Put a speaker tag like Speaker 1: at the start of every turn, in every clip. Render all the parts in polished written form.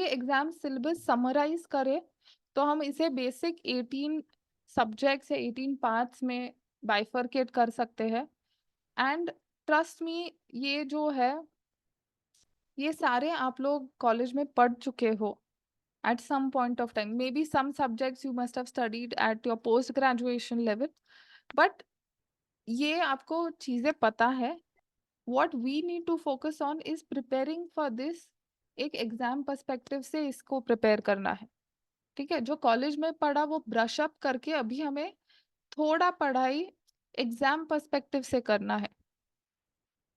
Speaker 1: ये exam syllabus summarise करे तो हम इसे बेसिक 18 सब्जेक्ट्स या 18 पार्ट्स में बाइफरकेट कर सकते हैं। एंड ट्रस्ट मी, ये जो है ये सारे आप लोग कॉलेज में पढ़ चुके हो at some point of time. Maybe some subjects you must have studied at your post graduation level, but ये आपको चीजें पता है। what we need to focus on is preparing for this। एक एग्जाम पर्सपेक्टिव से इसको प्रिपेयर करना है। ठीक है, जो कॉलेज में पढ़ा वो ब्रश अप करके अभी हमें थोड़ा पढ़ाई एग्जाम पर्सपेक्टिव से करना है,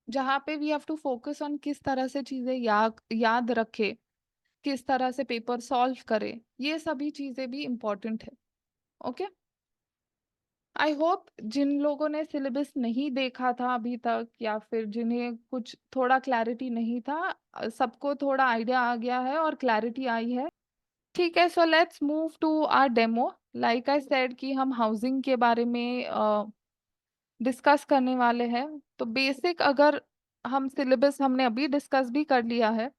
Speaker 1: जहाँ पे we have to focus on किस तरह से चीजें याद रखे, किस तरह से पेपर सॉल्व करे, ये सभी चीजें भी इम्पोर्टेंट है। ओके, आई होप जिन लोगों ने सिलेबस नहीं देखा था अभी तक या फिर जिन्हें कुछ थोड़ा क्लैरिटी नहीं था, सबको थोड़ा आइडिया आ गया है और क्लैरिटी आई है। ठीक है, so let's move to our demo. Like I said कि हम हाउसिंग के बारे में डिस्कस करने वाले हैं। तो बेसिक अगर हम सिलेबस हमने अभी डिस्कस भी कर लिया है,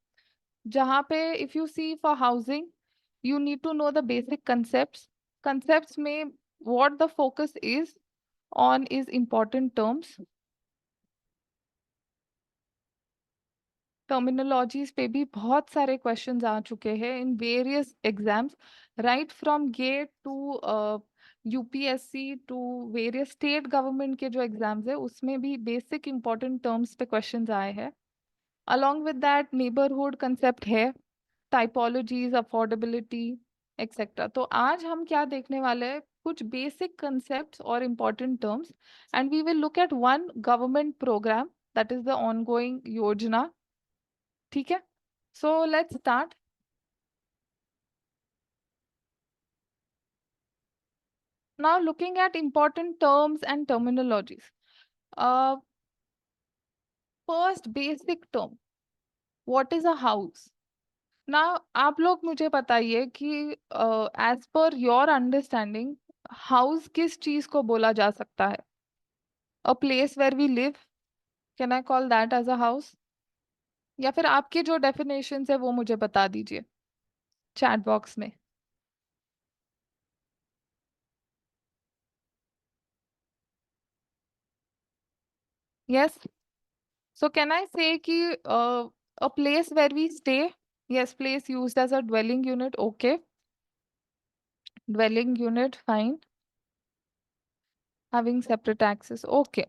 Speaker 1: जहाँ पे if you see for housing you need to know the basic concepts में what the focus is on is important terms, terminologies पे भी बहुत सारे क्वेश्चंस आ चुके हैं in various exams, right from GATE to UPSC to various state government के जो एग्जाम्स है उसमें भी बेसिक इंपॉर्टेंट टर्म्स पे क्वेश्चंस आए हैं। Along with that neighbourhood concept है, टाइपोलॉजीज, अफोर्डेबिलिटी एक्सेट्रा। तो आज हम क्या देखने वाले हैं, कुछ बेसिक कंसेप्ट्स और important terms, and we will look at one government programme that is the ongoing योजना। ठीक है, so let's start. Now looking at important terms and terminologies. First basic term, what is a house. ना आप लोग मुझे बताइए कि as per your understanding house किस चीज को बोला जा सकता है। A place where we live, can I call that as a house? या फिर आपके जो डेफिनेशन है वो मुझे बता दीजिए चैट बॉक्स में। Yes, so can I say कि a place where we stay, yes, place used as a dwelling unit, okay, dwelling unit, fine, having separate access, okay,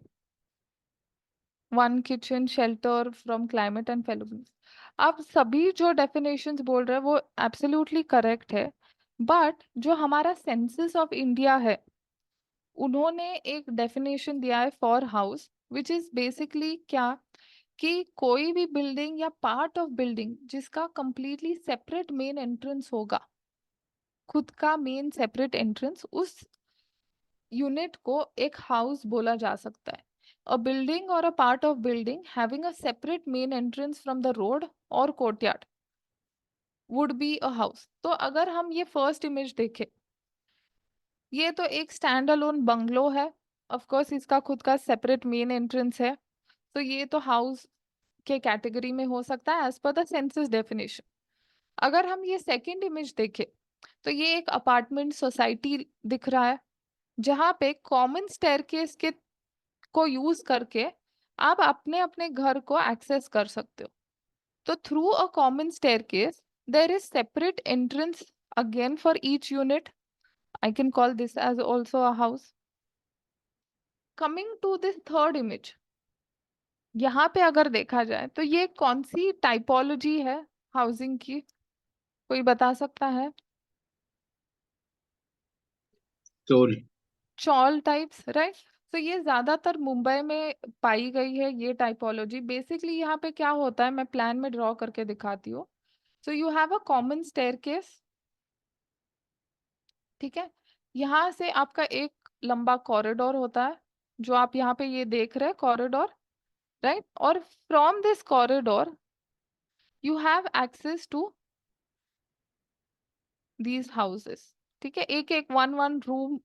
Speaker 1: one kitchen, shelter from climate and fellow beings। आप सभी जो definitions बोल रहे हैं वो absolutely correct है, but जो हमारा सेंसस ऑफ इंडिया है उन्होंने एक डेफिनेशन दिया है for house, which is basically क्या, कि कोई भी बिल्डिंग या पार्ट ऑफ बिल्डिंग जिसका कंप्लीटली सेपरेट मेन एंट्रेंस होगा, खुद का मेन सेपरेट एंट्रेंस, उस यूनिट को एक हाउस बोला जा सकता है। अ बिल्डिंग और a part of building having a separate main entrance from the road और courtyard would be a house. तो अगर हम ये फर्स्ट इमेज देखें, ये तो एक स्टैंड अलोन बंगलो है, ऑफ कोर्स इसका खुद का सेपरेट मेन एंट्रेंस है, तो ये तो हाउस के कैटेगरी में हो सकता है as per the census definition. अगर हम ये सेकंड इमेज देखें तो ये एक अपार्टमेंट सोसाइटी दिख रहा है, जहाँ पे कॉमन स्टेयरकेस के को यूज करके आप अपने अपने घर को एक्सेस कर सकते हो। तो through a common staircase there is separate entrance again for each unit. I can call this as also a house. Coming to this third image, यहाँ पे अगर देखा जाए तो ये कौन सी टाइपोलॉजी है हाउसिंग की, कोई बता सकता है?
Speaker 2: चोल।
Speaker 1: Chawl types, right. तो ये ज्यादातर मुंबई में पाई गई है ये टाइपोलॉजी। बेसिकली यहाँ पे क्या होता है, मैं प्लान में ड्रॉ करके दिखाती हूँ। So you have a common staircase, ठीक है, यहाँ से आपका एक लंबा कॉरिडोर होता है, जो आप यहाँ पे ये देख रहे हैं कॉरिडोर, राइट। और from this corridor you have access to these houses. ठीक है, एक एक वन वन रूम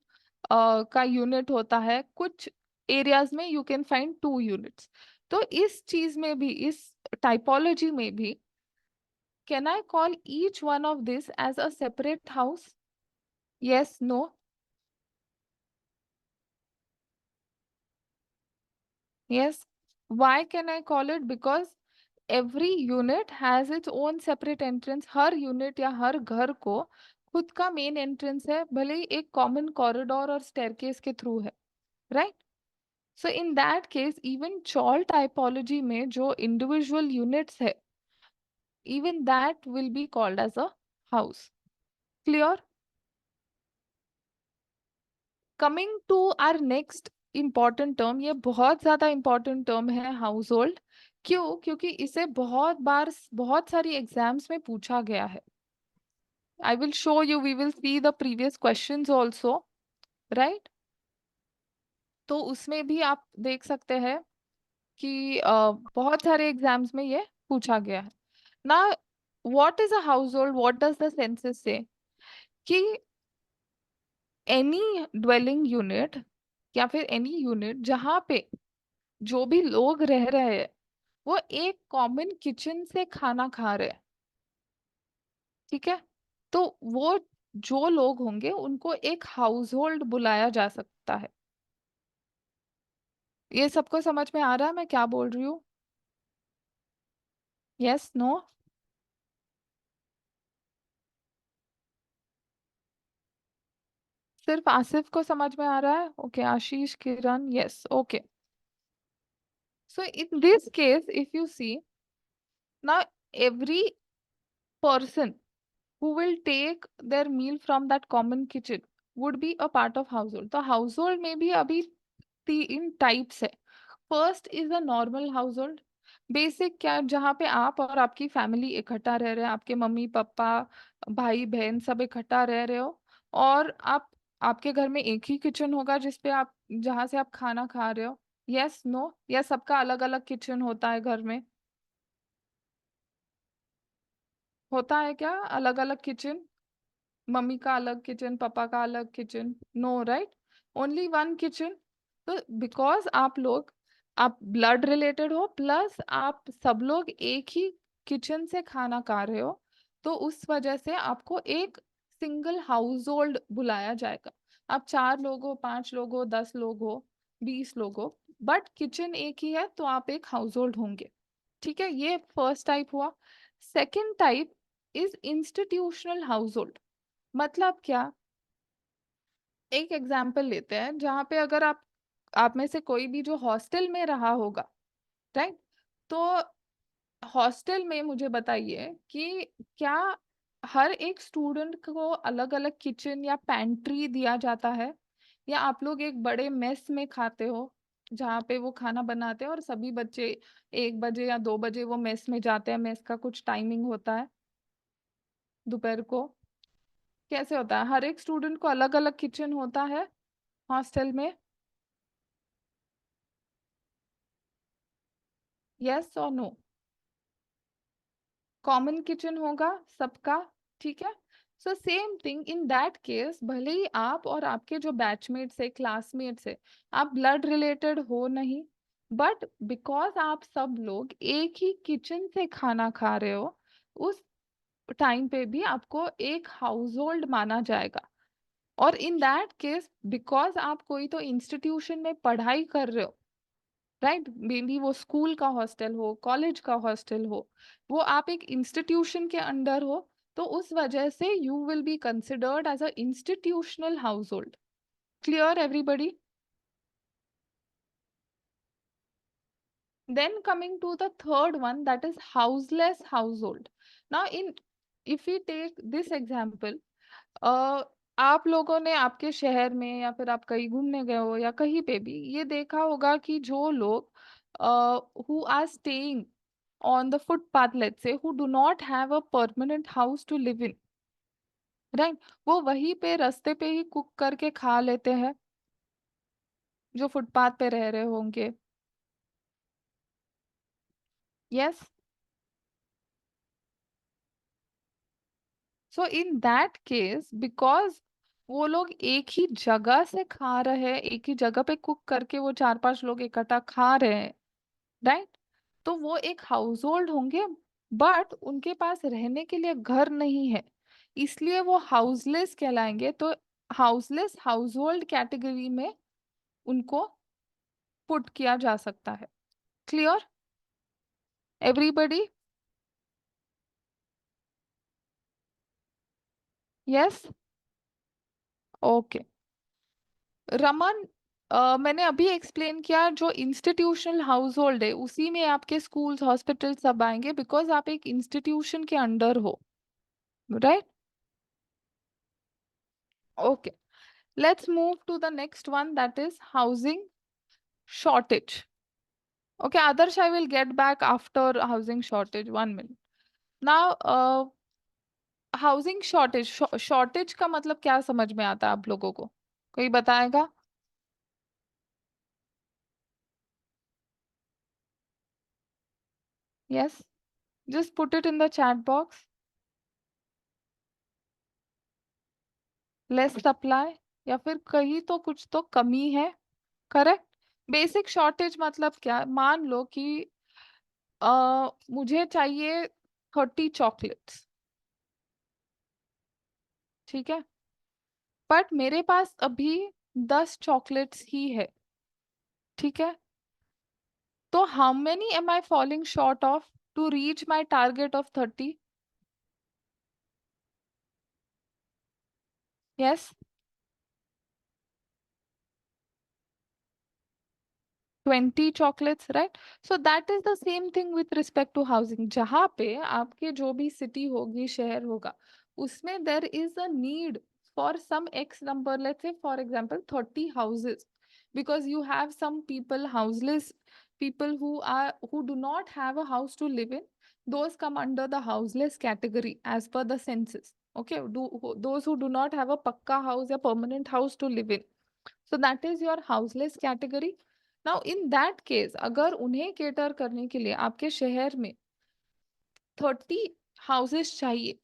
Speaker 1: का यूनिट होता है, कुछ एरियाज में यू कैन फाइंड 2 यूनिट्स। तो इस चीज में भी, इस टाइपोलॉजी में भी can I call each one of this as a separate house? Yes, no? Yes. Why can I call it? Because every unit has its own separate entrance. Her unit या हर घर को खुद का मेन एंट्रेंस है, भले ही एक common corridor और staircase के थ्रू है, right? So in that case even chawl typology में जो इंडिविजुअल यूनिट्स है, even that will be called as a house. Clear? Coming to our next important term, ये बहुत ज्यादा important term है household. क्यों? क्योंकि इसे बहुत बार बहुत सारी एग्जाम्स में पूछा गया है. I will show you, we will see the previous questions also, right? तो उसमें भी आप देख सकते हैं कि बहुत सारे एग्जाम्स में ये पूछा गया है. Now, what is a household? What does the census say? कि एनी ड्वेलिंग यूनिट या फिर एनी यूनिट जहाँ पे जो भी लोग रह रहे हैं वो एक कॉमन किचन से खाना खा रहे हैं, ठीक है? तो वो जो लोग होंगे उनको एक हाउस होल्ड बुलाया जा सकता है. ये सबको समझ में आ रहा है मैं क्या बोल रही हूँ? Yes, no? सिर्फ आसिफ को समझ में आ रहा है? Okay, Ashish, Kiran, yes, okay. So in this case if you see, now every person who will take their meal from that common kitchen would be a part of household. तो household में भी अभी तीन टाइप्स है. First is a normal household. Basic क्या, जहाँ पे आप और आपकी फैमिली इकट्ठा रह रहे हैं, आपके मम्मी पापा भाई बहन सब इकट्ठा रह रहे हो, और आप आपके घर में एक ही किचन होगा जिसपे आप जहाँ से आप खाना खा रहे हो. Yes, no? या सबका अलग अलग किचन होता है घर में? होता है क्या अलग अलग किचन? मम्मी का अलग किचन, पापा का अलग kitchen? No, right? Only one kitchen. तो बिकॉज आप ब्लड रिलेटेड हो, प्लस आप सब लोग एक ही किचन से खाना खा रहे हो, तो उस वजह से आपको एक सिंगल हाउस होल्ड बुलाया जाएगा. आप 4 लोग हो, 5 लोग हो, 10 लोग हो, 20 लोग हो, बट किचन एक ही है तो आप एक हाउस होल्ड होंगे. ठीक है, ये फर्स्ट टाइप हुआ. Second type is institutional house hold. मतलब क्या? एक एग्जाम्पल लेते हैं जहाँ पे अगर आप में से कोई भी जो हॉस्टल में रहा होगा, राइट? तो हॉस्टल में मुझे बताइए कि क्या हर एक स्टूडेंट को अलग अलग किचन या पैंट्री दिया जाता है, या आप लोग एक बड़े मेस में खाते हो जहाँ पे वो खाना बनाते हैं और सभी बच्चे 1 बजे या 2 बजे वो मेस में जाते हैं? मेस का कुछ टाइमिंग होता है दोपहर को. कैसे होता है? हर एक स्टूडेंट को अलग अलग किचन होता है हॉस्टल में? यस और नो? कॉमन किचन होगा सबका, ठीक है? So same thing in that case, भले ही आप और आपके जो बैचमेट्स है, क्लासमेट्स है, आप ब्लड रिलेटेड हो नहीं, बट बिकॉज आप सब लोग एक ही किचन से खाना खा रहे हो, उस टाइम पे भी आपको एक हाउस होल्ड माना जाएगा. और इन दैट केस बिकॉज आप कोई तो इंस्टीट्यूशन में पढ़ाई कर रहे हो, राइट? मे बी वो स्कूल का हॉस्टल हो, कॉलेज का हॉस्टल हो, वो आप एक इंस्टीट्यूशन के अंडर हो, तो उस वजह से you will be considered as a institutional household. Clear everybody? Then coming to the third one, that is houseless household. Now in, if we take this example, आप लोगों ने आपके शहर में या फिर आप कहीं घूमने गए हो या कहीं पे भी ये देखा होगा कि जो लोग who are staying on the footpath, let's say, who do not have a permanent house to live in, right? वो वहीं पे रास्ते पे ही कुक करके खा लेते हैं, जो फुटपाथ पे रह रहे होंगे. Yes. So in that case because वो लोग एक ही जगह से खा रहे हैं, एक ही जगह पे कुक करके वो 4-5 लोग इकट्ठा खा रहे हैं, राइट? तो वो एक हाउस होल्ड होंगे, बट उनके पास रहने के लिए घर नहीं है, इसलिए वो हाउसलेस कहलाएंगे। तो हाउसलेस हाउस होल्ड कैटेगरी में उनको पुट किया जा सकता है। Clear everybody? Yes, okay. Raman, मैंने अभी एक्सप्लेन किया, जो इंस्टीट्यूशनल हाउस होल्ड है उसी में आपके स्कूल्स हॉस्पिटल सब आएंगे, बिकॉज आप एक इंस्टीट्यूशन के अंडर हो, right? Okay, let's move to the next one, that is housing shortage. Okay, Adarsh, I will get back after housing shortage. 1 minute. Now, housing shortage, shortage का मतलब क्या समझ में आता है आप लोगों को? कोई बताएगा? Yes, just put it in the chat box. Less supply, या फिर कहीं तो कुछ तो कमी है। करेक्ट। बेसिक शॉर्टेज मतलब क्या? मान लो कि मुझे चाहिए 30 चॉकलेट्स, ठीक है, बट मेरे पास अभी 10 चॉकलेट्स ही है, ठीक है। तो how many am I falling short of to reach my target of 30? Yes, 20 chocolates, right? So that is the same thing with respect to housing. जहाँ पे आपके जो भी सिटी होगी, शहर होगा, उसमें there is a need for some X number, let's say for example 30 houses, because you have some people houseless, people who do not have a house to live in, those come under the houseless category as per the census. Okay, those who do not have a pakka house, a permanent house to live in, so that is your houseless category. Now in that case, अगर उन्हें cater करने के लिए आपके शहर में 30 houses चाहिए,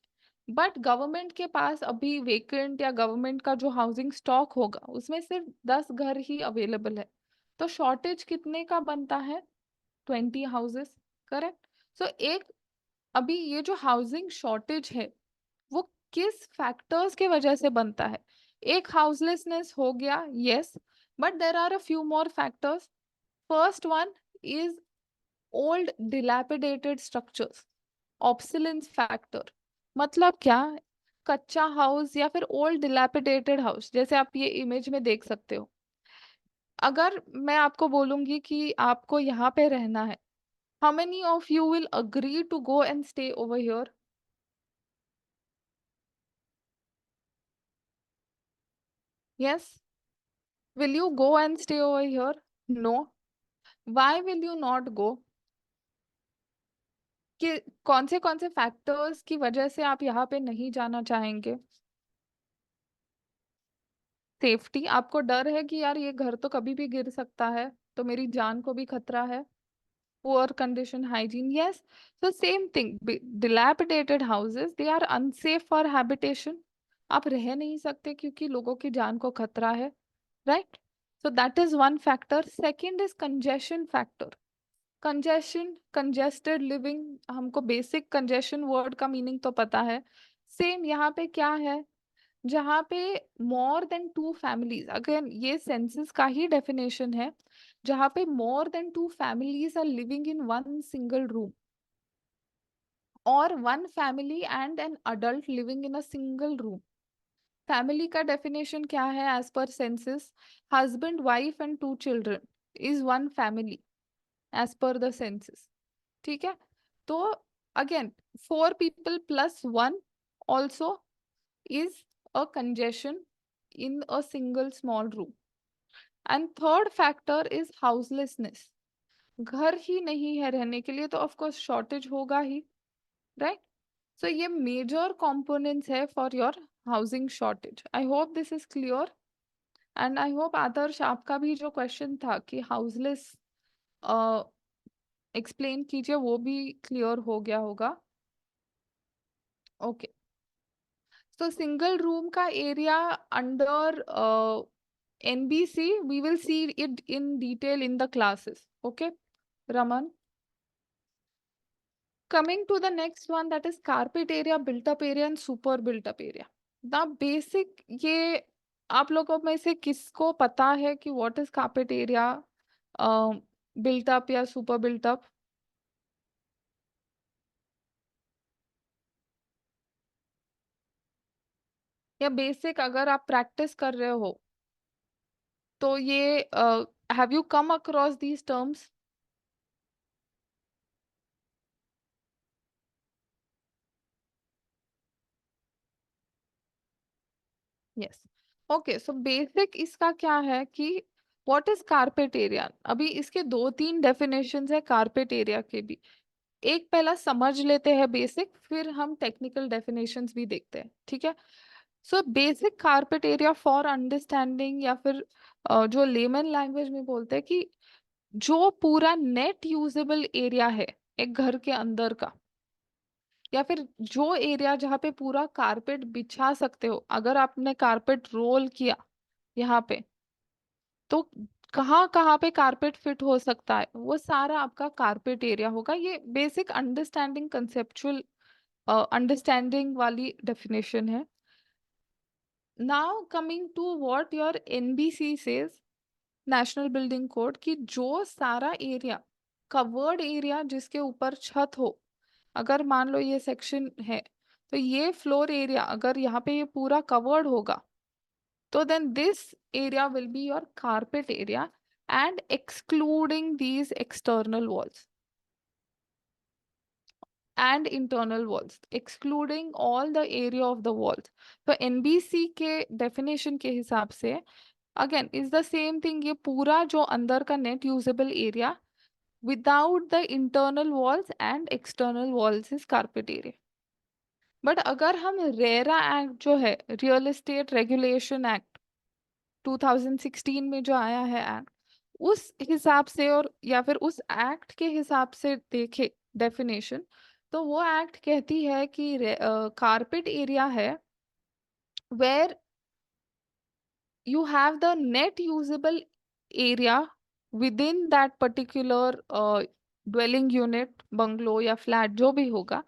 Speaker 1: but government के पास अभी वेकेंट या गवर्नमेंट का जो हाउसिंग स्टॉक होगा उसमें सिर्फ 10 घर ही अवेलेबल है, तो शॉर्टेज कितने का बनता है? 20 हाउसेस। करेक्ट। सो एक, अभी ये जो हाउसिंग शॉर्टेज है वो किस फैक्टर्स के वजह से बनता है? एक हाउसलेसनेस हो गया, yes, but there are a few more factors. First one is old dilapidated structures, obsolescence factor। मतलब क्या? कच्चा हाउस या फिर ओल्ड dilapidated हाउस, जैसे आप ये इमेज में देख सकते हो। अगर मैं आपको बोलूंगी कि आपको यहाँ पे रहना है, how many of you will agree to go and stay over here? Yes, will you go and stay over here? No. Why will you not go? कि कौन से फैक्टर्स की वजह से आप यहाँ पे नहीं जाना चाहेंगे? सेफ्टी, आपको डर है कि यार ये घर तो कभी भी गिर सकता है, तो मेरी जान को भी खतरा है। Poor condition, hygiene, yes. so same thing, dilapidated houses, they are unsafe for habitation। आप रह नहीं सकते क्योंकि लोगों की जान को खतरा है, right? So that is one factor. Second is congestion factor. Congestion, congested living, हमको बेसिक कंजेशन वर्ड का मीनिंग तो पता है। सेम यहाँ पे क्या है? जहाँ पे मोर देन 2 फैमिलीज, अगर ये सेंसस का ही डेफिनेशन है, जहाँ पे more than 2 families are living in one single room, और 1 family and an adult living in a single room. Family का डेफिनेशन क्या है as per census? Husband, wife and 2 children is 1 family as per the census, ठीक है। तो again, 4 people plus 1 also is a congestion in a single small room. And third factor is houselessness। घर ही नहीं है रहने के लिए, तो ऑफ कोर्स शॉर्टेज होगा ही, राइट? सो ये मेजर कंपोनेंट्स है for your housing shortage. I hope this is clear, and I hope Adarsh आपका भी जो क्वेश्चन था कि हाउसलेस एक्सप्लेन कीजिए, वो भी क्लियर हो गया होगा। ओके, so single room का area under NBC, we will see it in detail in the classes. Okay, Raman? Coming to the next one, that is carpet area, built up area and super built up area. The basic, ये आप लोगों में से किसको पता है कि what is carpet area, built up या super built up? या बेसिक अगर आप प्रैक्टिस कर रहे हो तो ये have you come across these terms? Yes, okay. So basic इसका क्या है कि व्हाट इज कारपेट एरिया? अभी इसके दो तीन डेफिनेशंस है कारपेट एरिया के भी। एक पहला समझ लेते हैं बेसिक, फिर हम टेक्निकल डेफिनेशंस भी देखते हैं, ठीक है? So basic carpet area for understanding, या फिर जो लेमन लैंग्वेज में बोलते हैं कि जो पूरा नेट यूजेबल एरिया है एक घर के अंदर का, या फिर जो एरिया जहाँ पे पूरा कारपेट बिछा सकते हो, अगर आपने कारपेट रोल किया यहाँ पे, तो कहाँ कहाँ पे कारपेट फिट हो सकता है, वो सारा आपका कारपेट एरिया होगा। ये बेसिक अंडरस्टैंडिंग, कंसेप्चुअल अंडरस्टैंडिंग वाली डेफिनेशन है। Now coming to what your NBC says, national building code, कि जो सारा एरिया, कवर्ड एरिया जिसके ऊपर छत हो, अगर मान लो ये सेक्शन है, तो ये फ्लोर एरिया अगर यहाँ पे ये पूरा कवर्ड होगा, तो then this area will be your carpet area, and excluding these external walls and internal walls, excluding all the area of the walls. तो NBC के definition के हिसाब से again is the same thing, ये पूरा जो अंदर का net usable area without the internal walls and external walls is carpet area. But अगर हम रेरा एक्ट जो है, रियल एस्टेट रेगुलेशन एक्ट 2016 में जो आया है एक्ट, उस हिसाब से और या फिर उस एक्ट के हिसाब से देखे डेफिनेशन, तो वो एक्ट कहती है कि कारपेट एरिया है where you have the net usable area within that particular dwelling unit, bungalow या flat जो भी होगा,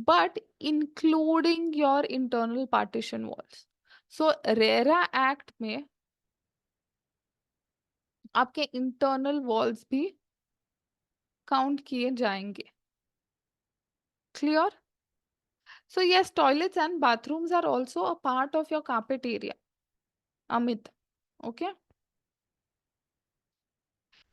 Speaker 1: but including your internal partition walls. So RERA act में आपके इंटरनल वॉल्स भी काउंट किए जाएंगे। Clear? So yes, toilets and bathrooms are also a part of your carpet area, Amit. Okay.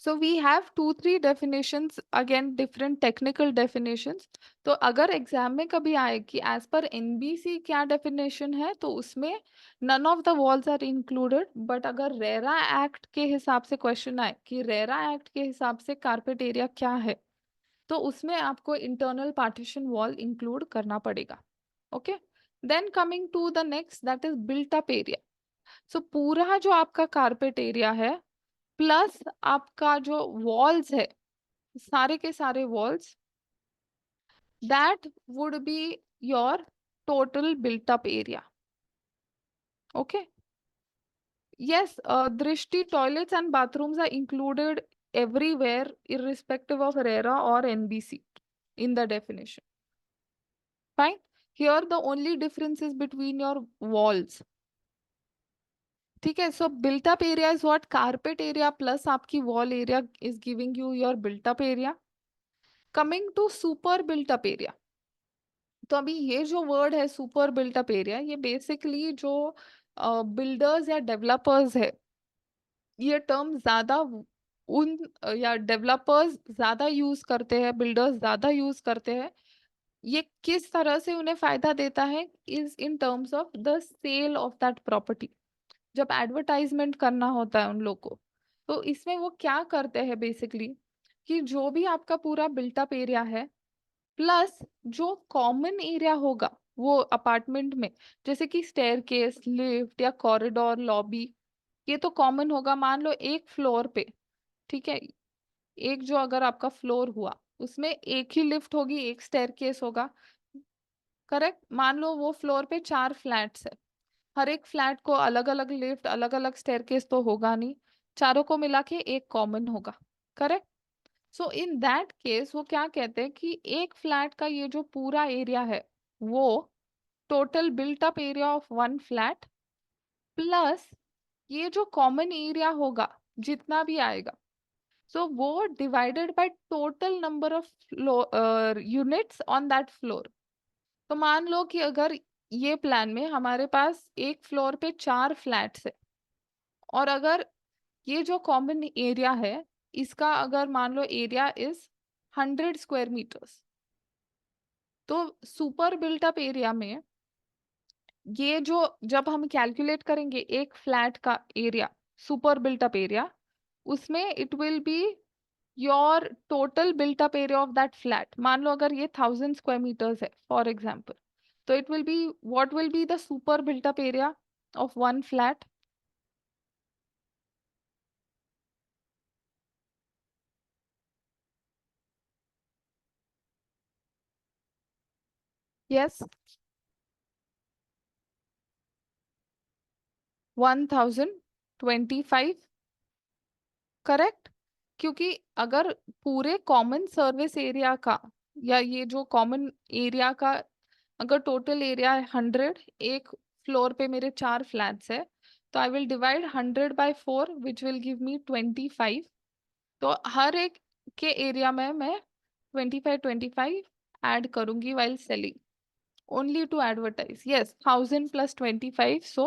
Speaker 1: So we have two, three definitions, again different technical definitions. तो अगर exam में कभी आए कि एज पर एनबीसी क्या definition है, तो उसमें none of the walls are included. But अगर रेरा एक्ट के हिसाब से क्वेश्चन आए कि रेरा एक्ट के हिसाब से कारपेट एरिया क्या है, तो उसमें आपको इंटरनल पार्टीशन वॉल इंक्लूड करना पड़ेगा। Okay, then coming to the next, that is built up area. So पूरा जो आपका कारपेट एरिया है प्लस आपका जो वॉल्स है, सारे के सारे walls, that would be your total built up area. Okay, yes, drishti, toilets and bathrooms are included everywhere irrespective of RERA or NBC in the definition. Fine. Here the only difference is between your walls. ठीक है, so built up area is what carpet area plus आपकी wall area is giving you your built up area. Coming to super built up area, तो अभी ये जो word है super built up area, ये basically जो बिल्डर्स या developers है, ये टर्म ज्यादा उन या डेवलपर्स ज्यादा यूज करते हैं, बिल्डर्स ज्यादा यूज करते हैं। ये किस तरह से उन्हें फायदा देता है, is in terms of the sale of that property. जब एडवर्टाइजमेंट करना होता है उन लोग को, तो इसमें वो क्या करते हैं बेसिकली, कि जो भी आपका पूरा बिल्टअप एरिया है प्लस जो कॉमन एरिया होगा वो अपार्टमेंट में, जैसे कि स्टेयरकेस, लिफ्ट या कॉरिडोर, लॉबी, ये तो कॉमन होगा। मान लो एक फ्लोर पे, ठीक है, एक जो अगर आपका फ्लोर हुआ उसमें एक ही लिफ्ट होगी, एक स्टेयरकेस होगा, करेक्ट? मान लो वो फ्लोर पे 4 फ्लैट्स है, हर एक फ्लैट को अलग अलग लिफ्ट, अलग अलग स्टेयरकेस तो होगा नहीं, चारों को मिला के एक कॉमन होगा, correct? So in that case वो क्या कहते हैं कि एक फ्लैट का ये जो पूरा एरिया है वो total built up area of one flat plus ये जो कॉमन एरिया होगा जितना भी आएगा सो वो divided by total number of units on that floor. तो मान लो कि अगर ये प्लान में हमारे पास एक फ्लोर पे 4 फ्लैट्स है और अगर ये जो कॉमन एरिया है इसका अगर मान लो एरिया इज 100 स्क्वायर मीटर्स, तो सुपर बिल्ट अप एरिया में ये जो जब हम कैलकुलेट करेंगे एक फ्लैट का area super built up area उसमें it will be your total built up area of that flat. मान लो अगर ये 1000 स्क्वायर मीटर्स है फॉर एग्जाम्पल, तो it will be what will be the super built up area of one flat? Yes, 1025, correct. क्योंकि अगर पूरे common service area का या ये जो कॉमन एरिया का अगर टोटल एरिया है 100, एक फ्लोर पे मेरे 4 फ्लैट्स है, तो I will divide 100/4 which will give me 25। तो हर एक के एरिया में मैं 25 ऐड करूंगी while selling only to advertise. Yes, 1000 plus 25, so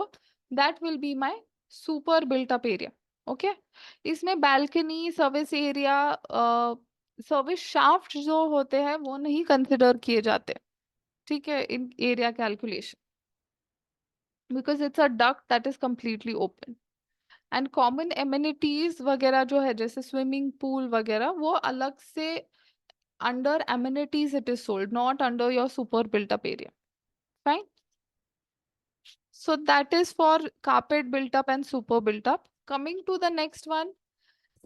Speaker 1: that will be my super built up area. Okay, इसमें balcony, service area, service shaft जो होते हैं वो नहीं कंसिडर किए जाते, ठीक है, in area calculation, because it's a duct that is completely open. And common amenities वगैरह जो है जैसे स्विमिंग पूल वगैरह वो अलग से under amenities it is sold, not under your super built up area. Fine, so that is for carpet built up and super built up. Coming to the next one,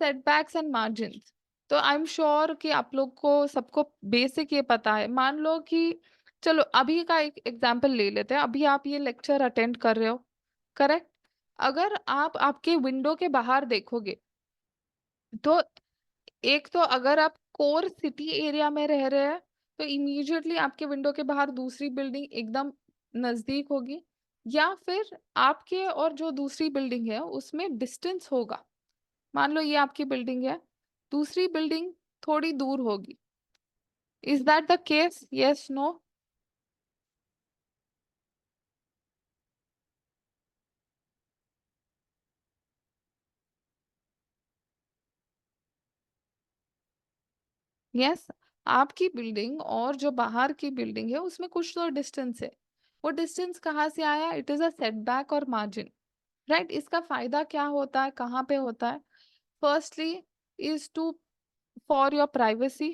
Speaker 1: setbacks and margins. तो I am sure कि आप लोग को सबको basic ये पता है। मान लो कि चलो अभी का एक एग्जांपल ले लेते हैं, अभी आप ये लेक्चर अटेंड कर रहे हो, करेक्ट। अगर आप आपके विंडो के बाहर देखोगे तो एक तो अगर आप कोर सिटी एरिया में रह रहे हैं तो इमीडिएटली आपके विंडो के बाहर दूसरी बिल्डिंग एकदम नजदीक होगी, या फिर आपके और जो दूसरी बिल्डिंग है उसमें डिस्टेंस होगा। मान लो ये आपकी बिल्डिंग है, दूसरी बिल्डिंग थोड़ी दूर होगी। Is that the case? Yes, no? Yes, आपकी बिल्डिंग और जो बाहर की बिल्डिंग है उसमें कुछ तो डिस्टेंस है। वो डिस्टेंस कहाँ से आया? इट इज अ सेटबैक और मार्जिन, राइट। इसका फायदा क्या होता है, कहाँ पे होता है? Firstly is to for your privacy,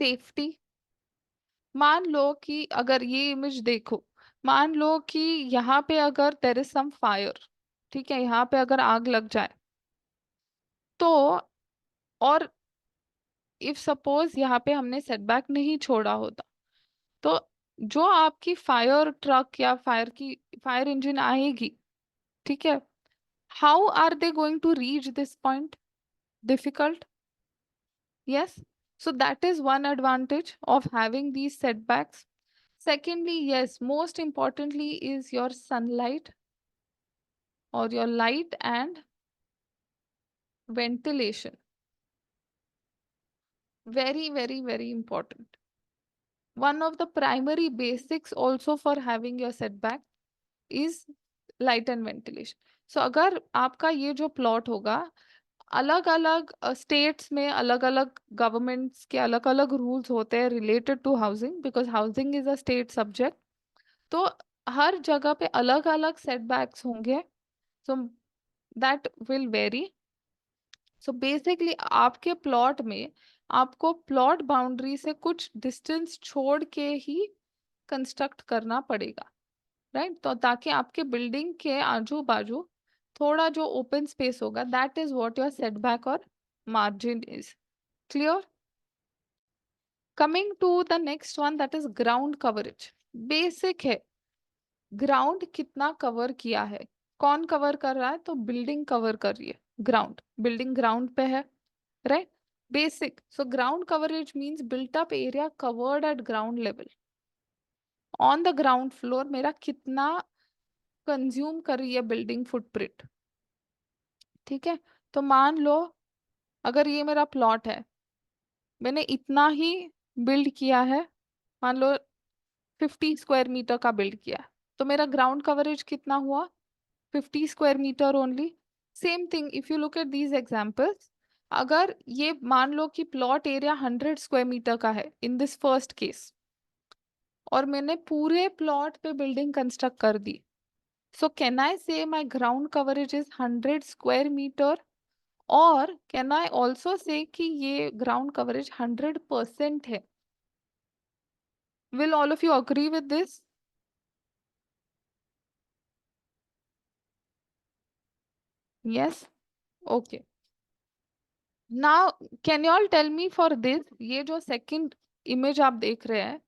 Speaker 1: safety. मान लो कि अगर ये इमेज देखो, मान लो कि यहाँ पे अगर देर इज सम फायर, ठीक है, यहाँ पे अगर आग लग जाए तो, और इफ सपोज यहाँ पे हमने सेटबैक नहीं छोड़ा होता तो जो आपकी फायर ट्रक या फायर इंजन आएगी, ठीक है, how are they going to reach this point? Difficult. Yes, so that is one advantage of having these setbacks. Secondly, yes, most importantly is your sunlight or your light and ventilation. Very, very, very important. One of the primary basics also for having your setback is light and ventilation. So अगर आपका ये जो plot होगा, अलग अलग states में अलग अलग गवर्नमेंट्स के अलग अलग रूल्स होते हैं related to housing, because housing is a state subject. तो हर जगह पे अलग अलग सेटबैक्स होंगे, so that will vary. So basically आपके प्लॉट में आपको प्लॉट बाउंड्री से कुछ डिस्टेंस छोड़ के ही कंस्ट्रक्ट करना पड़ेगा, राइट। तो ताकि आपके बिल्डिंग के आजू बाजू थोड़ा जो ओपन स्पेस होगा, that is what your setback और margin is. Clear? Coming to the next one, that is ground coverage. Basic है, ग्राउंड कितना कवर किया है, कौन कवर कर रहा है? तो बिल्डिंग कवर कर रही है ग्राउंड, बिल्डिंग ग्राउंड पे है, right? Basic. So ground coverage means built up area covered at ground level. On the ground floor मेरा कितना कंज्यूम कर रही है बिल्डिंग फुटप्रिंट, ठीक है? तो मान लो अगर ये मेरा प्लॉट है, मैंने इतना ही बिल्ड किया है, मान लो 50 स्क्वायर मीटर का बिल्ड किया है, तो मेरा ग्राउंड कवरेज कितना हुआ? 50 square metre only. Same thing if you look at these examples, अगर ये मान लो कि प्लॉट एरिया 100 स्क्वायर मीटर का है इन दिस फर्स्ट केस, और मैंने पूरे प्लॉट पे बिल्डिंग कंस्ट्रक्ट कर दी, सो can I say my ground coverage is 100 square meter, और कैन आई ऑल्सो से कि ये ग्राउंड कवरेज 100% है? Will all of you agree with this? Yes. Okay. Now can you all tell me for this, ये जो second image आप देख रहे हैं,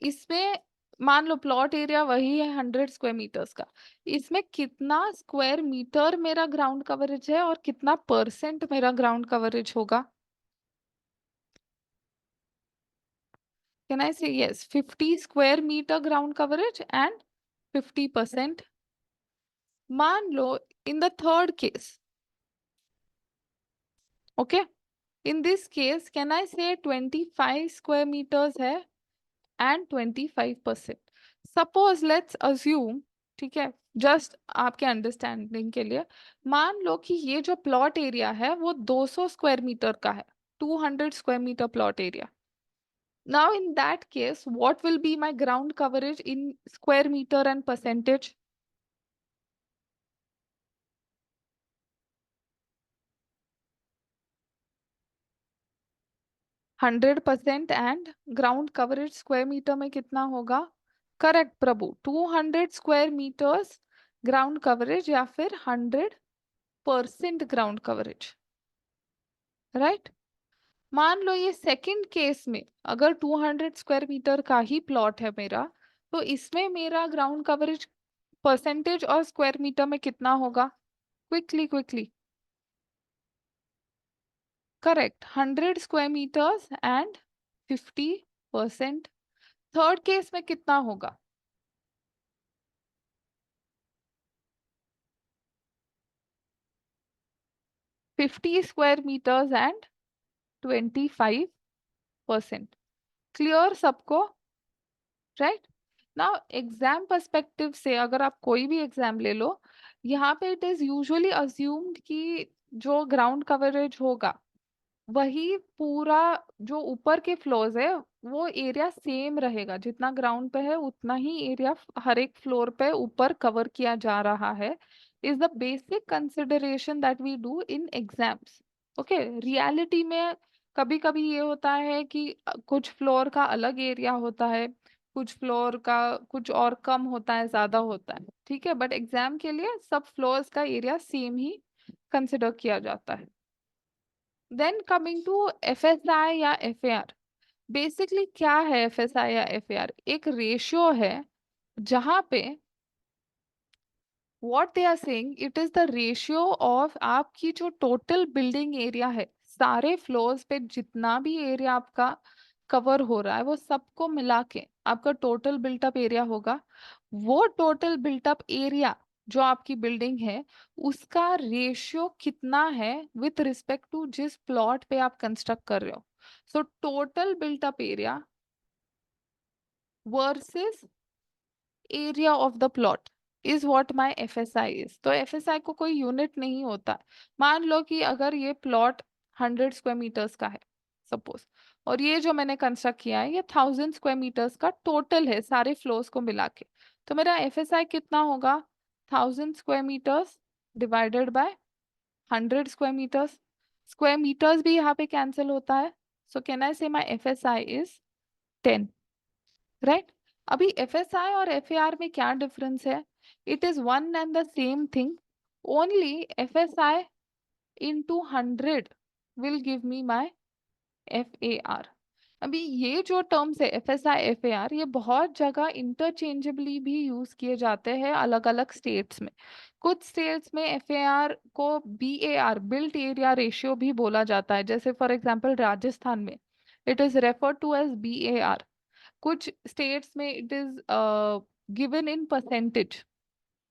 Speaker 1: इसमें मान लो प्लॉट एरिया वही है 100 स्क्वायर मीटर्स का, इसमें कितना स्क्वायर मीटर मेरा ग्राउंड कवरेज है और कितना परसेंट मेरा ग्राउंड कवरेज होगा? Can I say yes, 50 square meter ground coverage and 50%. मान लो in the third case, okay, in this case can I say 25 square meters है एंड 25%. सपोज लेट्स अज्यूम, ठीक है, जस्ट आपके अंडरस्टैंडिंग के लिए, मान लो कि ये जो प्लॉट एरिया है वो 200 स्क्वायर मीटर का है, 200 square metre plot area. Now in that case what will be my ground coverage in square metre and percentage? 100% and ground coverage square metre में कितना होगा? Correct Prabhu, 200 square metres ground coverage या फिर 100% ground coverage, right? मान लो ये second case में अगर 200 square metre का ही प्लॉट है मेरा, तो इसमें मेरा ग्राउंड कवरेज परसेंटेज और स्क्वायर मीटर में कितना होगा? Quickly quickly. Correct, 100 square metres and 50%. Third case में कितना होगा? 50 स्क्वायर मीटर्स एंड 25%. क्लियर सबको? राइट. नाउ एग्जाम पर्सपेक्टिव से अगर आप कोई भी एग्जाम ले लो, यहाँ पे इट इज यूजुअली अज्यूम्ड कि जो ग्राउंड कवरेज होगा वही पूरा जो ऊपर के फ्लोर्स है वो एरिया सेम रहेगा, जितना ग्राउंड पे है उतना ही एरिया हर एक फ्लोर पे ऊपर कवर किया जा रहा है, is the basic consideration that we do in exams. Okay, reality में कभी कभी ये होता है कि कुछ फ्लोर का अलग एरिया होता है, कुछ फ्लोर का कुछ और कम होता है, ज्यादा होता है, ठीक है, बट एग्जाम के लिए सब फ्लोर्स का एरिया सेम ही कंसिडर किया जाता है. देन कमिंग टू एफएसआई या एफएआर. बेसिकली क्या है एफएसआई या एफएआर? एक रेशियो है जहां पे what they are saying, it is the ratio of आपकी जो टोटल बिल्डिंग एरिया है, सारे फ्लोर्स पे जितना भी एरिया आपका कवर हो रहा है वो सबको मिला के आपका टोटल बिल्टअप एरिया होगा. वो टोटल बिल्टअप एरिया जो आपकी बिल्डिंग है उसका रेशियो कितना है विथ रिस्पेक्ट टू जिस प्लॉट पे आप कंस्ट्रक्ट कर रहे हो. So total built up area versus area of the plot is what my FSI is. तो एफएसआई को कोई यूनिट नहीं होता. मान लो कि अगर ये प्लॉट 100 स्क्वायर मीटर्स का है सपोज, और ये जो मैंने कंस्ट्रक्ट किया है ये 1000 स्क्वायर मीटर्स का टोटल है सारे फ्लोर्स को मिला के, तो मेरा एफएसआई कितना होगा? 1000 square metres divided by 100 square metres. Square metres भी यहाँ पे कैंसिल होता है, सो can I say my FSI is 10, right? अभी एफएसआई और एफएआर में क्या डिफरेंस है? It is one and the same thing, only FSI into 100 will give me my FAR. अभी ये जो टर्म्स है FSI FAR, ये बहुत जगह इंटरचेंजेबली भी यूज किए जाते हैं अलग अलग स्टेट्स में। कुछ स्टेट्स में FAR को BAR, बिल्ट एरिया रेशियो भी बोला जाता है, जैसे फॉर एग्जांपल राजस्थान में it is referred to as BAR। कुछ स्टेट्स में it is given in percentage,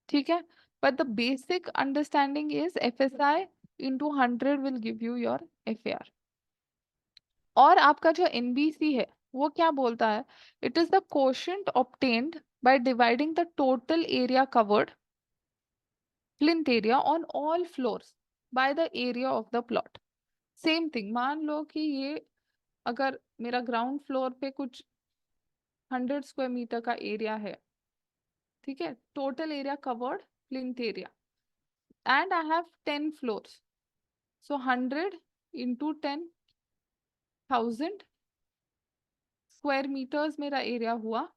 Speaker 1: ठीक है। But the basic understanding is FSI into 100 will give you your FAR। और आपका जो NBC है वो क्या बोलता है? It is the quotient obtained by dividing the total area covered, plinth area on all floors, by the area of the plot. Same thing, मान लो कि ये अगर मेरा ग्राउंड फ्लोर पे कुछ 100 स्क्वायर मीटर का एरिया है, ठीक है, total area covered, plinth area, and I have 10 floors, so 100 into 10,000 square metres मेरा एरिया हुआ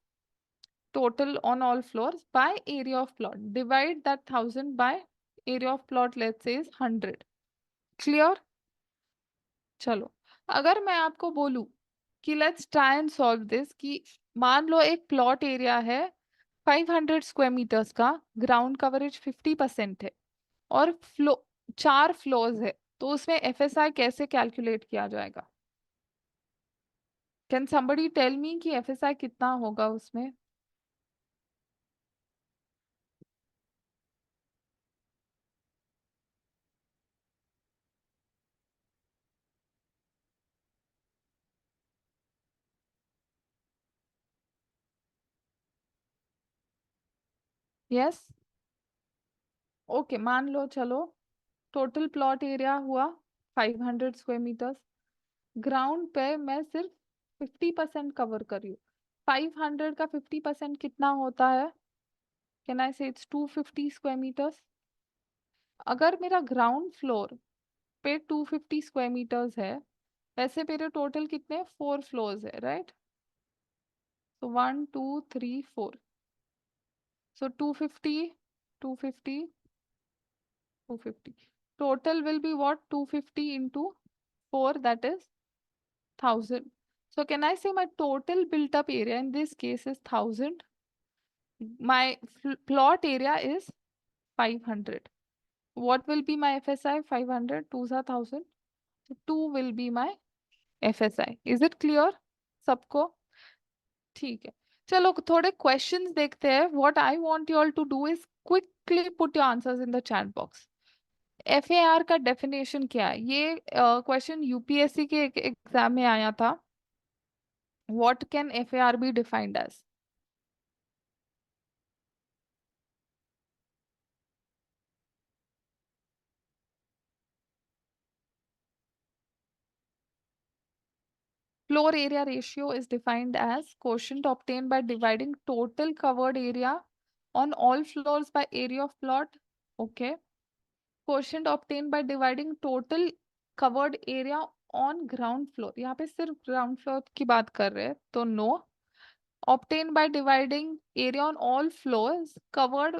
Speaker 1: total on all floors by area of plot. Divide that 1,000 by area of plot, let's say is 100. Clear? चलो, अगर मैं आपको बोलूं कि let's try and solve this, कि मान लो एक प्लॉट एरिया है 500 स्क्वायर मीटर्स का, ग्राउंड कवरेज 50% है, और 4 फ्लोर्स है, तो उसमें FSI कैसे कैलकुलेट किया जाएगा? कैन somebody टेल मी कि FSI कितना होगा उसमें? यस, ओके, मान लो, चलो, टोटल प्लॉट एरिया हुआ 500 स्क्वायर मीटर्स, ग्राउंड पे मैं सिर्फ 50% कवर कर रही हूँ। 500 का 50% कितना होता है? कैन आई से इट्स 250 स्क्वायर मीटर्स। अगर मेरा ग्राउंड फ्लोर पे 250 स्क्वायर मीटर्स है, वैसे मेरे टोटल कितने 4 फ्लोर्स है, right? So 1 2 3 4, so 250, 250, 250, total will be what? 250 into 4, that is 1,000. So can I say my total built up area in this case is 1,000? My plot area is 500. What will be my FSI? 500, 2 are 1,000. So 2 will be my FSI. Is it clear सबको? ठीक है, चलो थोड़े questions देखते हैं। What I want you all to do is quickly put your answers in the chat box. FAR का definition क्या है? ये क्वेश्चन UPSC के एग्जाम में आया था। What can FAR be defined as? Floor area ratio is defined as quotient obtained by dividing total covered area on all floors by area of plot. Okay. Quotient obtained by dividing total covered area on ground floor. यहाँ पे सिर्फ ground floor की बात कर रहे हैं, तो no. Obtained by dividing area on all floors covered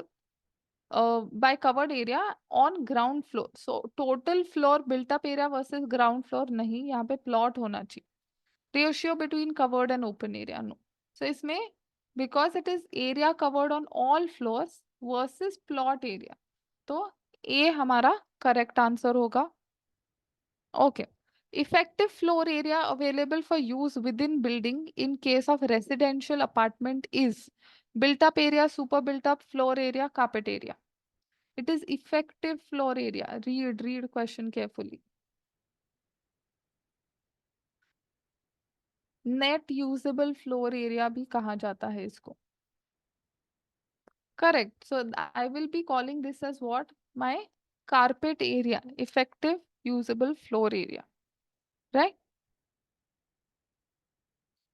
Speaker 1: by covered area on ground floor. So total floor built up area versus ground floor नहीं, यहाँ पे plot होना चाहिए। Ratio between covered and open area, no. So इसमें because it is area covered on all floors versus plot area, तो A हमारा correct answer होगा। Okay. Effective floor area available for use within building in case of residential apartment is built up area, super built up, floor area, carpet area. It is effective floor area. Read question carefully. Net usable floor area भी कहा जाता है इसको। Correct. So I will be calling this as what? My carpet area, effective usable floor area, right?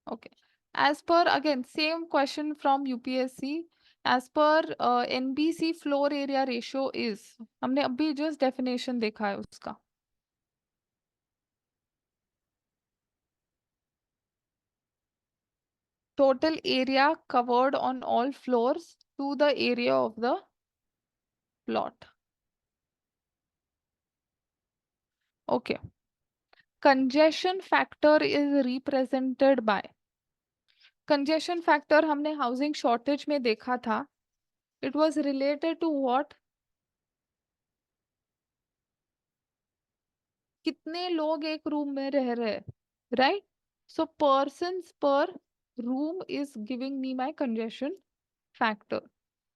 Speaker 1: Okay. As per, again, same question from UPSC. As per NBC floor area ratio is, हमने अभी just definition देखा है उसका। Total area covered on all floors to the area of the plot. Okay. congestion factor is represented by? Congestion factor हमने housing shortage में देखा था. It was related to what? कितने लोग एक रूम में रह रहे, right? So persons per room is giving me my congestion factor.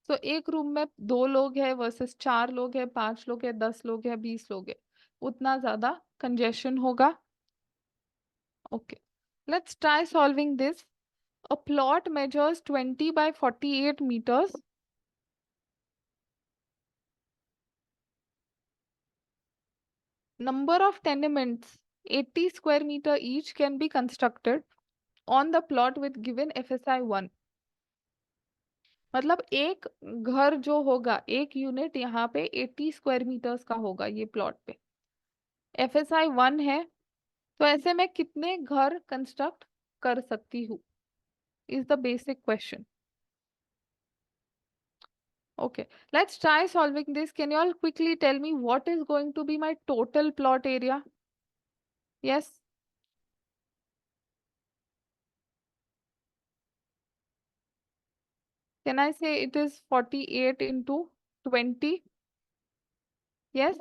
Speaker 1: So एक रूम में 2 लोग है वर्सेस 4 लोग है, 5 लोग है, 10 लोग है, 20 लोग है, उतना ज्यादा congestion होगा. Okay, let's try solving this. A plot measures 20 by 48 meters. Number of tenements 80 square meter each can be constructed on the plot with given FSI 1. मतलब एक घर जो होगा, एक यूनिट यहाँ पे 80 स्क्वायर मीटर्स का होगा ये प्लॉट पे. FSI 1 है, तो ऐसे में कितने घर कंस्ट्रक्ट कर सकती हूँ is the basic question. Okay, let's try solving this. Can you all quickly tell me what is going to be my total plot area? Yes. Can I say it is 48 into 20? Yes.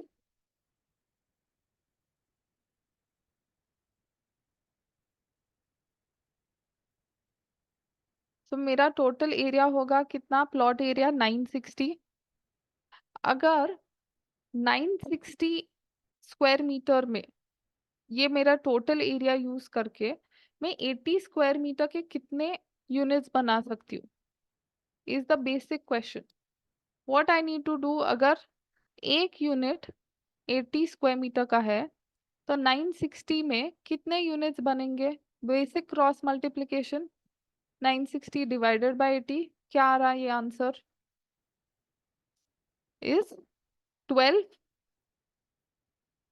Speaker 1: So मेरा total area होगा कितना? Plot area 960. अगर 960 square metre में ये मेरा total area use करके मैं 80 square metre के कितने यूनिट्स बना सकती हूँ is the basic question. What I need to do, अगर एक यूनिट 80 स्क्वायर मीटर का है तो 960 में कितने यूनिट्स बनेंगे? Basic cross multiplication, 960 divided by 80, क्या आ रहा है ये answer? Is 12.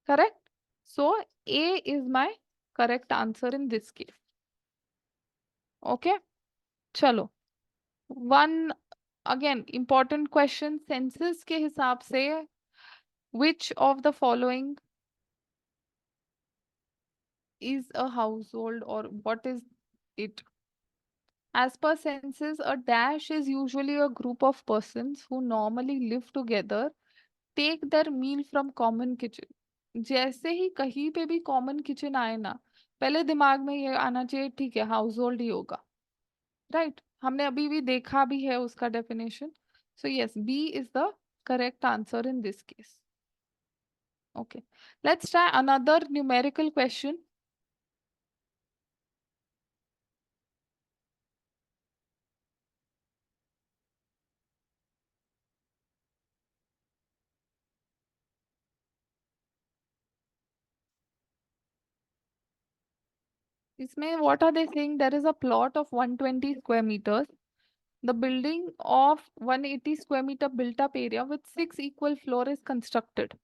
Speaker 1: Correct. So A is my correct answer in this case. Okay, चलो. One again important question, census के हिसाब से which of the following is a household or what is it? As per census, a dash is usually a group of persons who normally live together, take their meal from common kitchen. जैसे ही कहीं पे भी common kitchen आए ना, पहले दिमाग में ये आना चाहिए ठीक है हाउस होल्ड ही होगा, राइट? हमने अभी भी देखा भी है उसका definition. So yes, B is the correct answer in this case. Okay, let's try another numerical question. इसमें what are they saying? There is a plot of 120 square meters. The building of 180 square meter built up area with 6 equal floor is constructed.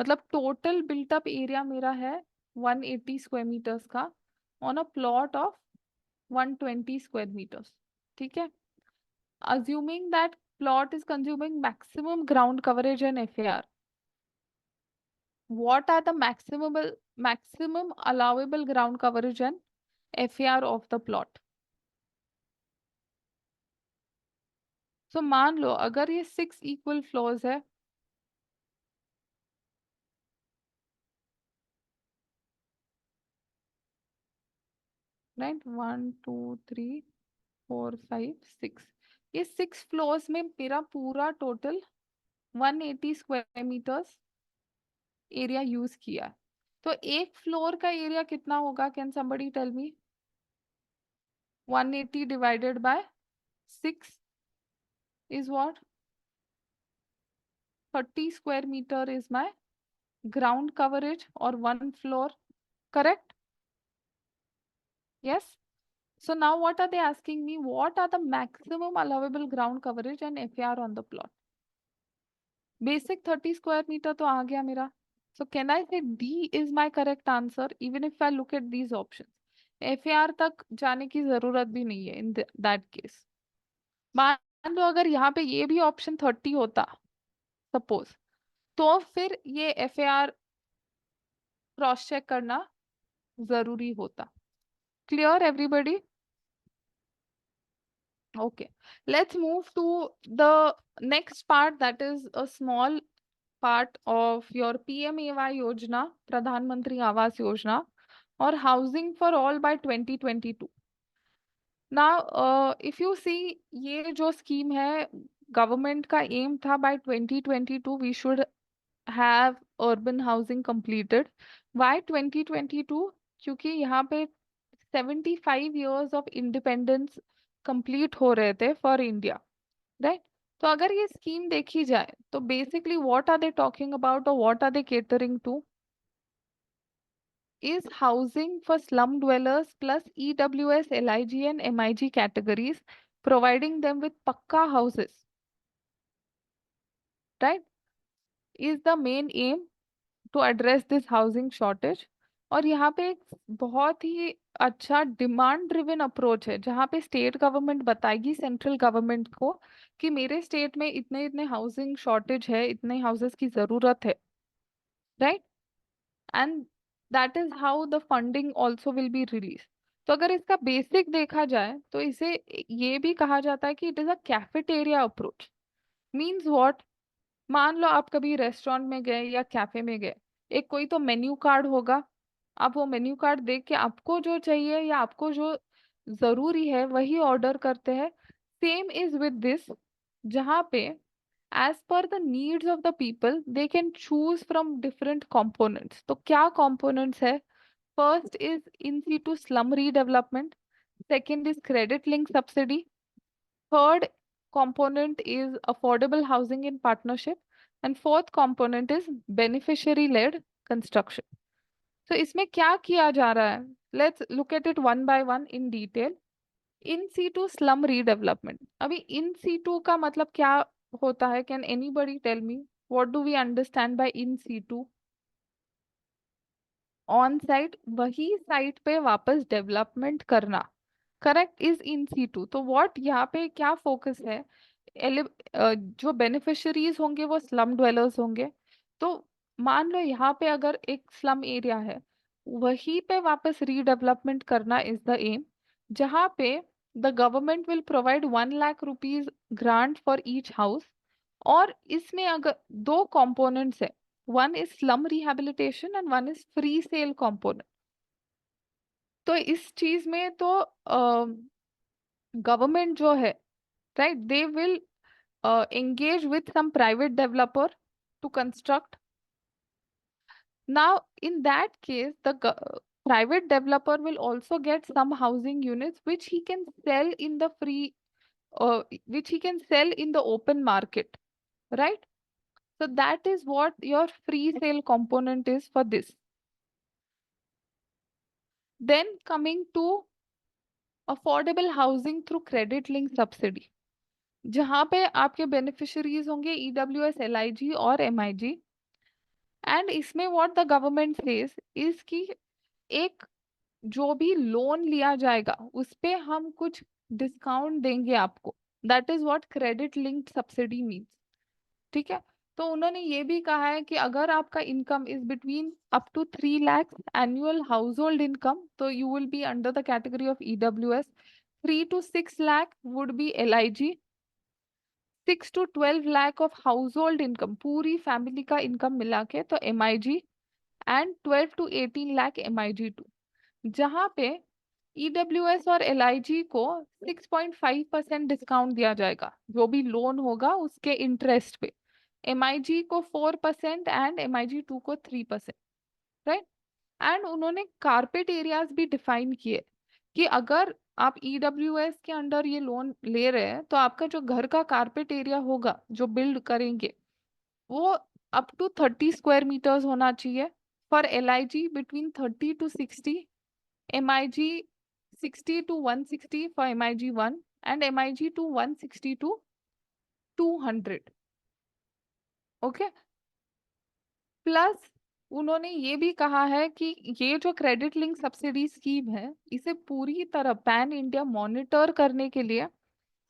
Speaker 1: मतलब total built up area मेरा है 180 square meters का on a plot of 120 square meters. ठीक है? Assuming that plot is consuming maximum ground coverage and FAR. What are the maximum allowable ground coverage and FAR of the plot? So मान लो अगर ये 6 equal floors है, right, 1 2 3 4 5 6, ये 6 floors में मेरा पूरा total 180 square metres area use किया. तो एक फ्लोर का एरिया कितना होगा? Can somebody tell me? 180 divided by 6 is what? 30 square meter is my ground coverage or one floor. Correct? Yes. So now what are they asking me? What are the maximum allowable ground coverage and FAR on the plot? Basic 30 square meter तो आ गया मेरा. So can I say D is my correct answer even if I look at these options? FAR तक जाने की जरूरत भी नहीं है in that case. मान लो अगर यहाँ पे ये भी ऑप्शन 30 होता सपोज, तो फिर ये FAR क्रॉस चेक करना जरूरी होता। Clear everybody? Okay, let's move to the next part, that is a small part of your PMAY Yojana, Pradhan Mantri Awas Yojana, or Housing for All by 2022. Now, if you see, ये जो scheme है, government का aim था by 2022 we should have urban housing completed. Why 2022? क्योंकि यहाँ पे 75 years of independence complete हो रहे थे for India, right? तो अगर ये स्कीम देखी जाए तो basically what are they talking about और what are they catering to is housing for slum dwellers plus EWS, LIG and MIG categories, providing them with pakka houses, right? Is the main aim to address this housing shortage. और यहाँ पे एक बहुत ही अच्छा demand driven approach है, जहाँ पे state government बताएगी सेंट्रल गवर्नमेंट को कि मेरे स्टेट में इतने इतने हाउसिंग शॉर्टेज है, इतने हाउसेस की जरूरत है, right? And that is how the funding also will be release. तो अगर इसका बेसिक देखा जाए तो इसे ये भी कहा जाता है कि it is a cafeteria approach. Means what? मान लो आप कभी रेस्टोरेंट में गए या कैफे में गए, एक कोई तो मेन्यू कार्ड होगा, आप वो मेन्यू कार्ड देख के आपको जो चाहिए या आपको जो जरूरी है वही ऑर्डर करते हैं। सेम इज विद दिस, जहाँ पे as per the needs of the people they can choose from different components। तो क्या components है? First is in situ slum redevelopment, second is credit link subsidy, third component is affordable housing in partnership, and fourth component is beneficiary led construction। तो इसमें क्या किया जा रहा है? Let's look at it one by one in detail। In situ slum redevelopment, अभी in situ का मतलब क्या होता है? Can anybody tell me what do we understand by in situ? On site, वही साइट पे वापस डेवलपमेंट करना, करेक्ट, इज इन सीटू। तो व्हाट यहाँ पे क्या फोकस है? जो बेनिफिशरीज होंगे वो स्लम ड्वेलर्स होंगे। तो मान लो यहाँ पे अगर एक स्लम एरिया है, वहीं पे वापस रीडेवलपमेंट करना इज द एम, जहाँ पे the government will provide 1 lakh rupees grant for each house. और इसमें अगर दो कंपोनेंट्स है, one is slum rehabilitation and one is free sale component. तो इस चीज में तो गवर्नमेंट जो है, right, they will engage with some private developer to construct। Now, in that case, the private developer will also get some housing units which he can sell in the free, which he can sell in the open market, right? So that is what your free sale component is for this। Then coming to affordable housing through credit link subsidy, जहाँ पे आपके beneficiaries होंगे EWS, LIG और MIG। And इसमें what the government says is कि एक जो भी लोन लिया जाएगा उस पे हम कुछ डिस्काउंट देंगे आपको। That is what credit linked subsidy means. ठीक है? तो उन्होंने ये भी कहा है कि अगर आपका income is between up to 3 lakh annual household income, तो you will be under the category of EWS। 3 to 6 lakh would be LIG। 6 to 12 lakh of household income, पूरी फैमिली का इनकम मिला के, तो MIG। And 12 to 18 lakh MIG2। जहाँ पे EWS और LIG को 6.5% डिस्काउंट दिया जाएगा जो भी लोन होगा उसके इंटरेस्ट पे, MIG को 4% एंड MIG2 को 3%, राइट? एंड उन्होंने कारपेट एरियाज भी डिफाइन किए कि अगर आप EWS के अंडर ये लोन ले रहे हैं तो आपका जो घर का कारपेट एरिया होगा जो बिल्ड करेंगे वो अप टू 30 स्क्वायर मीटर्स होना चाहिए। For LIG between 30 to 60, MIG 60 to 160 for MIG1 and MIG2 160 to 200। Okay, plus उन्होंने ये भी कहा है कि ये जो क्रेडिट लिंक सब्सिडी स्कीम है इसे पूरी तरह पैन इंडिया मॉनिटर करने के लिए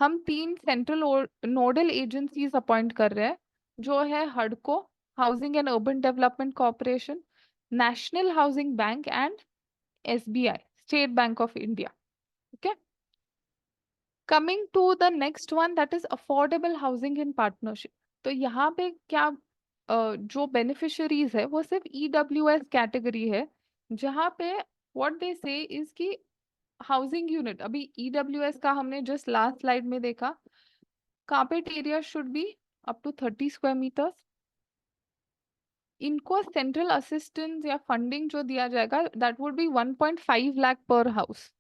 Speaker 1: हम 3 सेंट्रल नोडल एजेंसीज अपॉइंट कर रहे हैं, जो है हडको, Housing and Urban Development Corporation, National Housing Bank and SBI, State Bank of India. Okay. Coming to the next one, that is affordable housing in partnership. तो यहाँ पे क्या जो बेनिफिशरीज है वो सिर्फ EWS कैटेगरी है, जहाँ पे व्हाट दे से इज कि हाउसिंग यूनिट, अभी EWS का हमने जस्ट लास्ट स्लाइड में देखा, carpet area should be up to 30 square metres. इनको सेंट्रल असिस्टेंस या फंडिंग जो दिया जाएगा दैट वुड बी 1.5 लाख पर हाउस।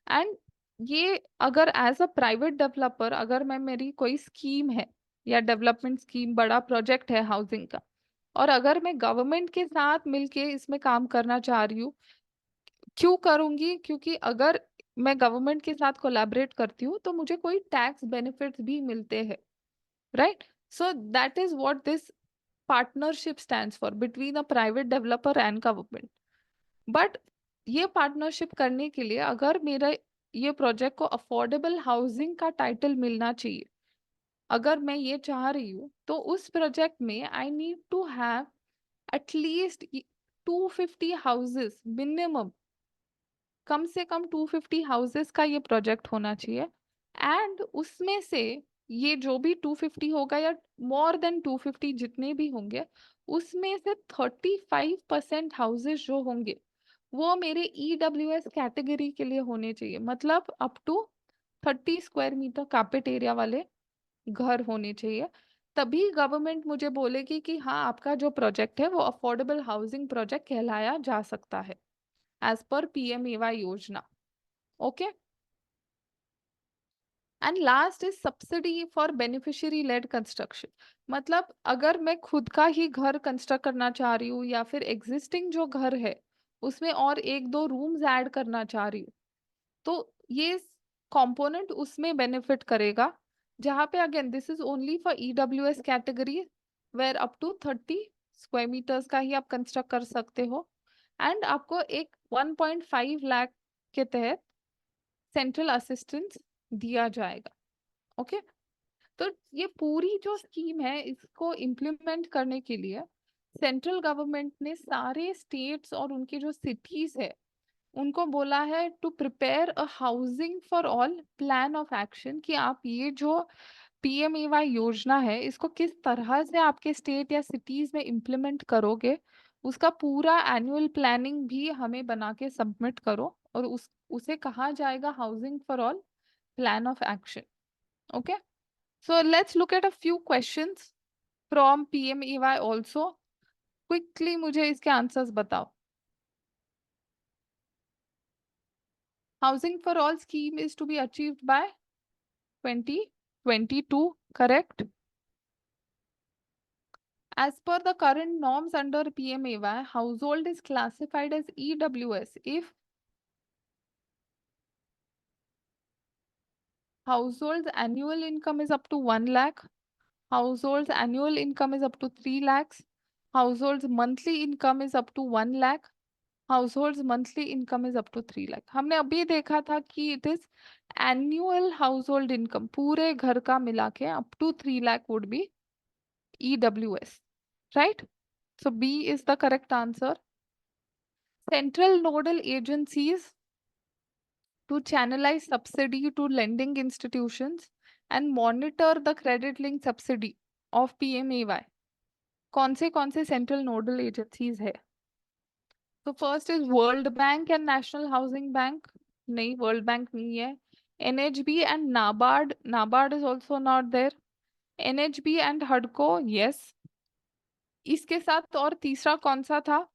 Speaker 1: एंड ये अगर एज अ प्राइवेट डेवलपर, अगर मैं मेरी कोई स्कीम है या डेवलपमेंट स्कीम, बड़ा प्रोजेक्ट है हाउसिंग का, और अगर मैं गवर्नमेंट के साथ मिलके इसमें काम करना चाह रही हूँ, क्यों करूंगी? क्योंकि अगर मैं गवर्नमेंट के साथ कोलैबोरेट करती हूँ तो मुझे कोई टैक्स बेनिफिट्स भी मिलते हैं, right? So that is what this partnership stands for, between a private developer and government. But ये पार्टनरशिप करने के लिए अगर मेरा ये प्रोजेक्ट को अफोर्डेबल हाउसिंग का टाइटल मिलना चाहिए, अगर मैं ये चाह रही हूँ, तो उस प्रोजेक्ट में I need to have at least 250 houses minimum, कम से कम 250 हाउसेस का ये प्रोजेक्ट होना चाहिए। एंड उसमें से ये जो भी 250 होगा या मोर देन 250 जितने भी होंगे, उसमें से 35% हाउसेस जो होंगे वो मेरे EWS कैटेगरी के लिए होने चाहिए, मतलब up to 30 square metre carpet area वाले घर होने चाहिए। तभी गवर्नमेंट मुझे बोलेगी कि हाँ, आपका जो प्रोजेक्ट है वो अफोर्डेबल हाउसिंग प्रोजेक्ट कहलाया जा सकता है एज पर PMAY योजना। Okay. And last is subsidy for beneficiary led construction. मतलब अगर मैं खुद का ही घर कंस्ट्रक्ट करना चाह रही हूँ या फिर एग्जिस्टिंग जो घर है उसमें और एक दो रूम्स ऐड करना चाह रही हूँ, तो ये कंपोनेंट उसमें बेनिफिट करेगा, जहाँ पे again this is only for EWS category, where up to 30 square metres का ही आप कंस्ट्रक्ट कर सकते हो। एंड आपको एक 1.5 लाख के तहत सेंट्रल असिस्टेंस दिया जाएगा। ओके। तो ये पूरी जो स्कीम है इसको इम्प्लीमेंट करने के लिए सेंट्रल गवर्नमेंट ने सारे स्टेट्स और उनकी जो सिटीज है उनको बोला है to prepare a housing for all plan of action, कि आप ये जो PMAY योजना है इसको किस तरह से आपके स्टेट या सिटीज में इम्प्लीमेंट करोगे, उसका पूरा एनुअल प्लानिंग भी हमें बना के सबमिट करो, और उसे कहा जाएगा housing for all plan of action. Okay. So let's look at a few questions from PMAY also. Quickly मुझे इसके आंसर्स बताओ। Housing for all scheme is to be achieved by 2022, correct? As per the current norms under PMAY, household is classified as EWS if household's annual income is up to 1 lakh, household's annual income is up to 3 lakhs, household's monthly income is up to 1 lakh, household's monthly income is up to 3 lakh। हमने अभी देखा था कि it is annual household income, पूरे घर का मिला के up to 3 lakh would be EWS, right? So B is the correct answer. Central nodal agencies to channelize subsidy to lending institutions and monitor the credit link subsidy of PMAY. कौन से central nodal agencies है? तो first is World Bank and National Housing Bank. नहीं, World Bank नहीं है। NHB and NABARD, NABARD is also not there. NHB and हडको, yes. इसके साथ और तीसरा कौन सा था?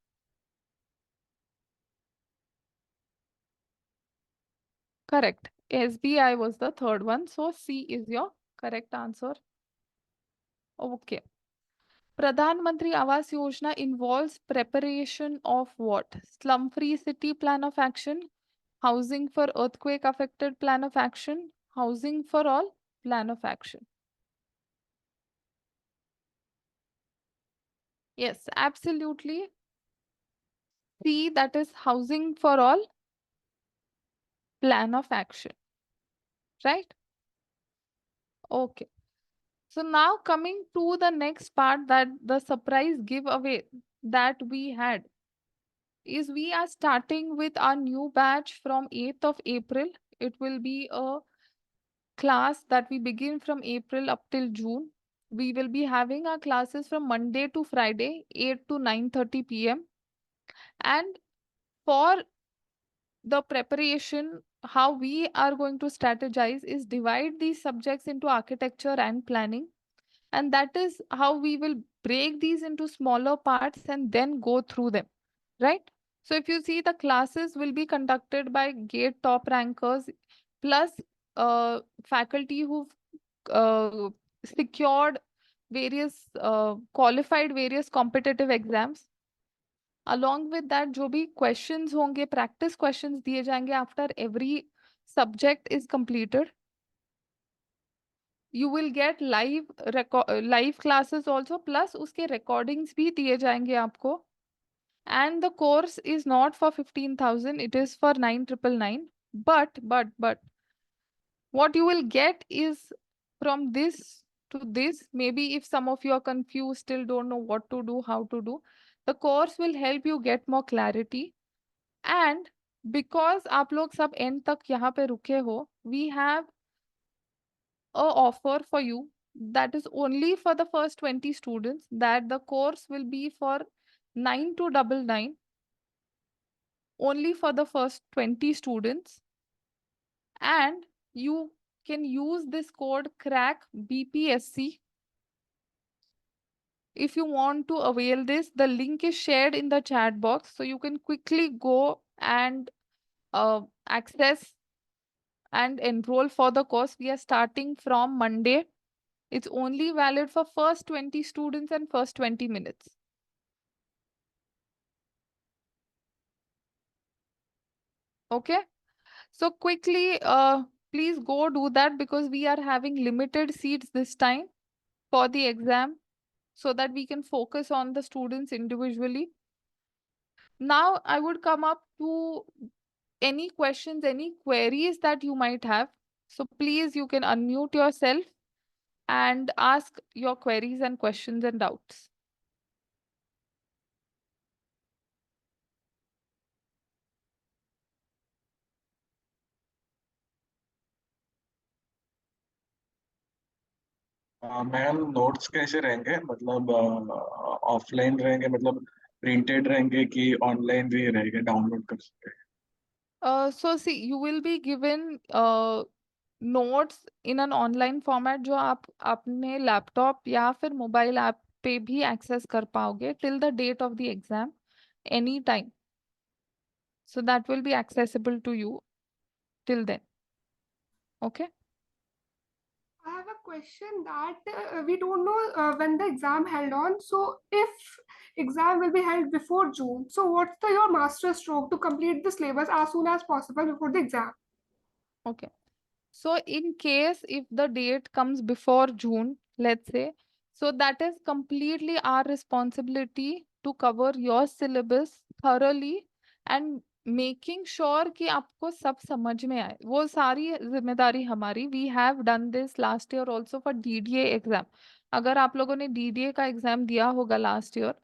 Speaker 1: Correct. SBI was the third one. So C is your correct answer. Okay. Pradhan Mantri Awas Yojana involves preparation of what? Slum-free city plan of action, housing for earthquake affected plan of action, housing for all plan of action. Yes, absolutely. C, that is housing for all plan of action. Right? Okay. So now coming to the next part, that the surprise giveaway that we had. is we are starting with our new batch from 8th of April. It will be a class that we begin from April up till June. We will be having our classes from Monday to Friday, 8 to 9:30 p.m. And for the preparation, how we are going to strategize is divide these subjects into architecture and planning. And that is how we will break these into smaller parts and then go through them, right? So if you see, the classes will be conducted by GATE top rankers plus faculty who've secured various qualified various competitive exams. Along with that, जो भी questions होंगे, practice questions दिए जाएंगे after every subject is completed. You will get live classes also, plus उसके recordings भी दिए जाएंगे आपको. And the course is not for 15,000, it is for 9,999. But what you will get is from this to this. Maybe if some of you are confused, still don't know what to do, how to do, the course will help you get more clarity. And because आप लोग सब end तक यहाँ पे रुके हो, we have a offer for you that is only for the first 20 students, that the course will be for 9,299 only for the first 20 students. And you can use this code crack BPSC if you want to avail this. The link is shared in the chat box, so you can quickly go and access and enroll for the course. We are starting from Monday. It's only valid for first 20 students and first 20 minutes. Okay, so quickly, please go do that, because we are having limited seats this time for the exam, so that we can focus on the students individually. Now, I would come up to any questions, any queries that you might have. So please, you can unmute yourself and ask your queries and questions and doubts.
Speaker 2: Ma'am notes कैसे रहेंगे, मतलब offline रहेंगे, मतलब printed रहेंगे कि online भी रहेंगे, download कर सकते
Speaker 1: So see, you will be given notes in an online format, जो आप अपने लैपटॉप या फिर मोबाइल ऐप पे भी एक्सेस कर पाओगे till the date of the exam, any time. So that will be accessible to you till then. Okay.
Speaker 3: I have a question that we don't know when the exam held on. So if exam will be held before June, so what's your master stroke to complete the syllabus as soon as possible before the exam?
Speaker 1: Okay. So in case if the date comes before June, let's say, so that is completely our responsibility to cover your syllabus thoroughly and making sure कि आपको सब समझ में आए. वो सारी जिम्मेदारी हमारी. We have done this last year also for DDA exam. अगर आप लोगों ने DDA का एग्जाम दिया होगा लास्ट ईयर,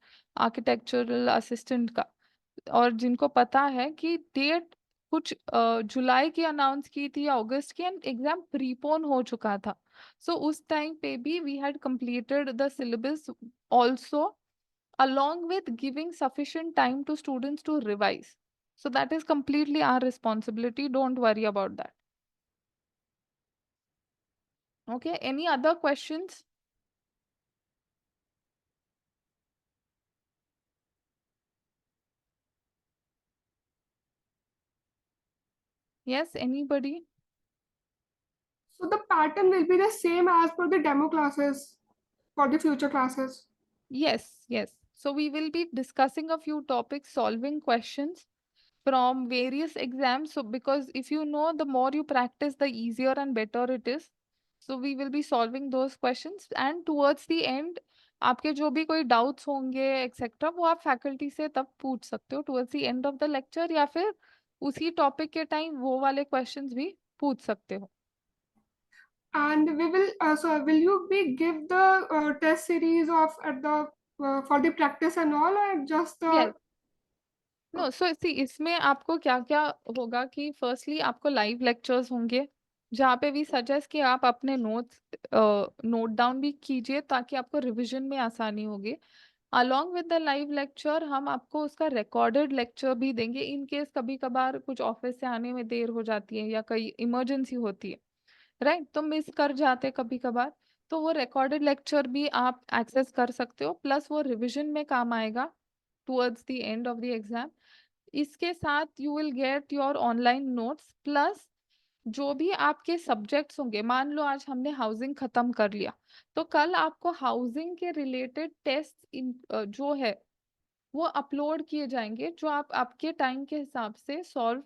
Speaker 1: आर्किटेक्चरल असिस्टेंट का, और जिनको पता है कि डेट कुछ जुलाई की अनाउंस की थी या अगस्त की, एंड एग्जाम प्रीपोन हो चुका था. सो उस टाइम पे भी we had completed the syllabus also, along with giving sufficient time to students to revise. So that is completely our responsibility. Don't worry about that. Okay, any other questions? Yes, anybody?
Speaker 3: So the pattern will be the same as for the demo classes for the future classes.
Speaker 1: Yes, yes. So we will be discussing a few topics, solving questions from various exams. So because if you know, the more you practice, the easier and better it is. So we will be solving those questions, and towards the end, आपके जो भी कोई doubts होंगे etcetera, वो आप faculty से तब पूछ सकते हो towards the end of the lecture, या फिर उसी टॉपिक के टाइम वो वाले questions भी पूछ सकते हो.
Speaker 3: And we will will you be give the test series of at the for the practice and all, or just the
Speaker 1: Yes. No so see इसमें आपको क्या क्या होगा कि फर्स्टली आपको लाइव लेक्चर्स होंगे जहाँ पे भी सजेस्ट कि आप अपने नोट्स नोट डाउन भी कीजिए ताकि आपको रिवीजन में आसानी होगी। Along with the live lecture हम आपको उसका रिकॉर्डेड लेक्चर भी देंगे इन केस कभी कभार कुछ ऑफिस से आने में देर हो जाती है या कहीं इमरजेंसी होती है, राइट? तो मिस कर जाते कभी कभार, तो वो रिकॉर्डेड लेक्चर भी आप एक्सेस कर सकते हो, प्लस वो रिवीजन में काम आएगा towards the end of the exam. इसके साथ you will get your online notes, plus जो भी आपके सब्जेक्ट्स होंगे, मान लो आज हमने हाउसिंग खत्म कर लिया तो कल आपको हाउसिंग के रिलेटेड टेस्ट जो है वो अपलोड किए जाएंगे जो आप आपके टाइम के हिसाब से सॉल्व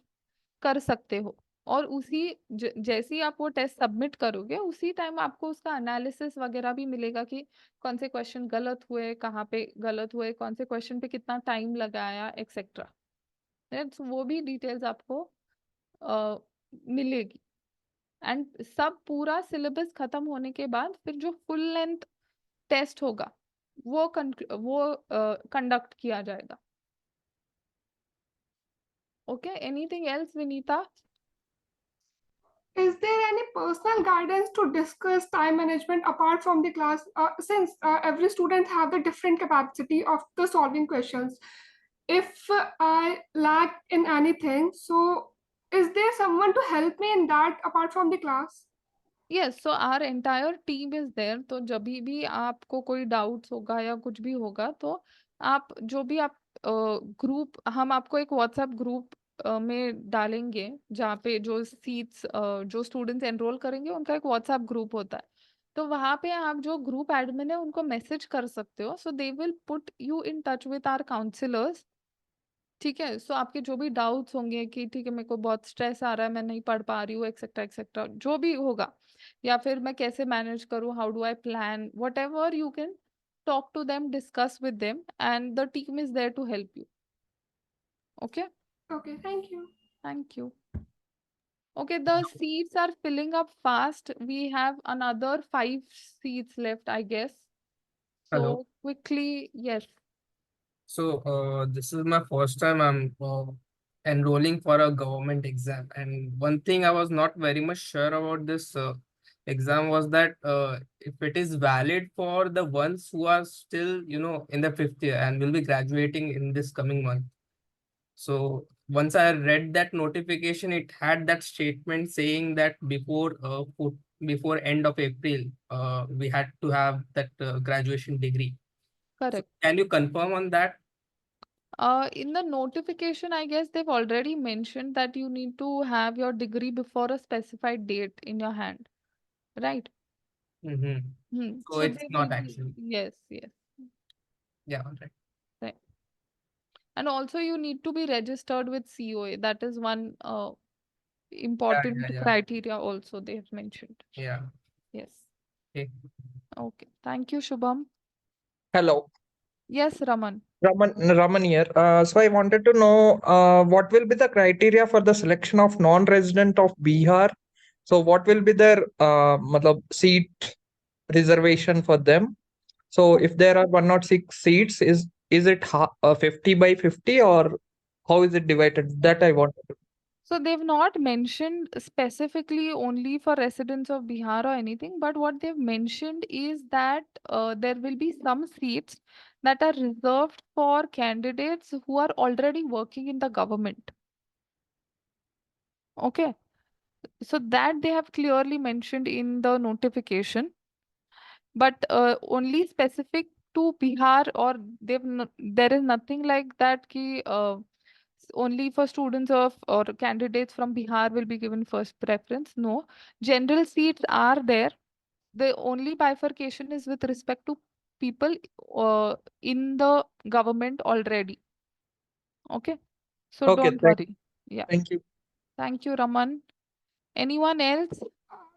Speaker 1: कर सकते हो। और उसी जैसे ही आप वो टेस्ट सबमिट करोगे उसी टाइम आपको उसका एनालिसिस वगैरह भी मिलेगा कि कौन से क्वेश्चन गलत हुए, कहाँ पे गलत हुए, कौन से क्वेश्चन पे कितना टाइम लगाया, एक्सेट्रा। वो भी डिटेल्स आपको मिलेगी। एंड सब पूरा सिलेबस खत्म होने के बाद फिर जो फुल लेंथ टेस्ट होगा वो कंडक्ट किया जाएगा। Okay, anything else Vinita?
Speaker 3: Is there any personal guidance to discuss time management apart from the class? Since every student have the different capacity of the solving questions. If I lack in anything, so is there someone to help me in that apart from the class?
Speaker 1: Yes, so our entire team is there. तो जब भी आपको कोई doubts होगा या कुछ भी होगा तो आप जो भी आप ग्रुप, हम आपको एक व्हाट्सएप ग्रुप में डालेंगे जहाँ पे जो सीट्स जो स्टूडेंट्स एनरोल करेंगे उनका एक व्हाट्सएप ग्रुप होता है। तो वहाँ पे आप जो ग्रुप एडमिन है उनको मैसेज कर सकते हो, so they will put you in touch with our counsellors. ठीक है, सो आपके जो भी डाउट्स होंगे कि ठीक है मेरे को बहुत स्ट्रेस आ रहा है, मैं नहीं पढ़ पा रही हूँ, एक्सेट्रा एक्सेट्रा, जो भी होगा, या फिर मैं कैसे मैनेज करूँ, how do I plan, what ever, you can talk to them, discuss with them, and the team is there to help you. Okay,
Speaker 3: Okay, thank you.
Speaker 1: thank you. Okay, the seats are filling up fast. We have another 5 seats left, I guess. So
Speaker 4: Hello.
Speaker 1: quickly, yes.
Speaker 4: So, this is my first time I'm enrolling for a government exam. And one thing I was not very much sure about this exam was that if it is valid for the ones who are still, in the 5th year and will be graduating in this coming month. So, once I read that notification, it had that statement saying that before end of April, we had to have that graduation degree.
Speaker 1: Correct.
Speaker 4: Can you confirm on that?
Speaker 1: In the notification, I guess they've already mentioned that you need to have your degree before a specified date in your hand, right?
Speaker 4: Mm-hmm. So
Speaker 1: So
Speaker 4: it's
Speaker 1: they will
Speaker 4: not
Speaker 1: be,
Speaker 4: actually.
Speaker 1: yes, yes,
Speaker 4: Yeah, all right.
Speaker 1: right. And also you need to be registered with COA. That is one important
Speaker 4: Yeah.
Speaker 1: criteria also they have mentioned.
Speaker 4: Yeah.
Speaker 1: Yes.
Speaker 4: Okay.
Speaker 1: Okay. Thank you, Shubham.
Speaker 5: Hello,
Speaker 1: Yes, Raman.
Speaker 5: Raman here. So I wanted to know what will be the criteria for the selection of non-resident of Bihar? So what will be their matlab seat reservation for them? So if there are 106 seats, is it 50 by 50 or how is it divided? That I wanted to.
Speaker 1: So they've not mentioned specifically only for residents of Bihar or anything, but what they've mentioned is that there will be some seats that are reserved for candidates who are already working in the government. Okay. So that they have clearly mentioned in the notification, but only specific to Bihar, or there is nothing like that ki only for students of or candidates from Bihar will be given first preference. No, general seats are there. The only bifurcation is with respect to people in the government already. Okay, so
Speaker 5: Okay,
Speaker 1: don't worry. Yeah,
Speaker 5: thank you.
Speaker 1: thank you, Raman. Anyone else?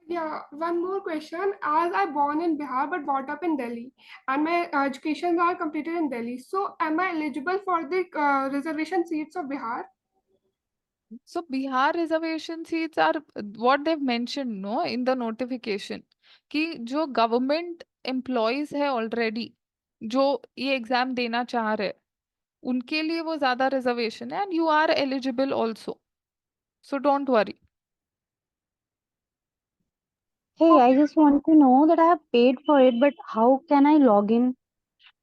Speaker 3: Yeah, one more question. As I born in Bihar but brought up in Delhi, and my educations are completed in Delhi, so am I eligible for the reservation seats of Bihar?
Speaker 1: So Bihar reservation seats are what they've mentioned, no, in the notification, कि जो government employees है already, जो ये exam देना चाह रहे, उनके लिए वो ज़्यादा रिजर्वेशन है, and you are eligible also. So don't worry.
Speaker 6: Hey, I
Speaker 3: Okay.
Speaker 6: just want to know that I have paid for it, but how can I log in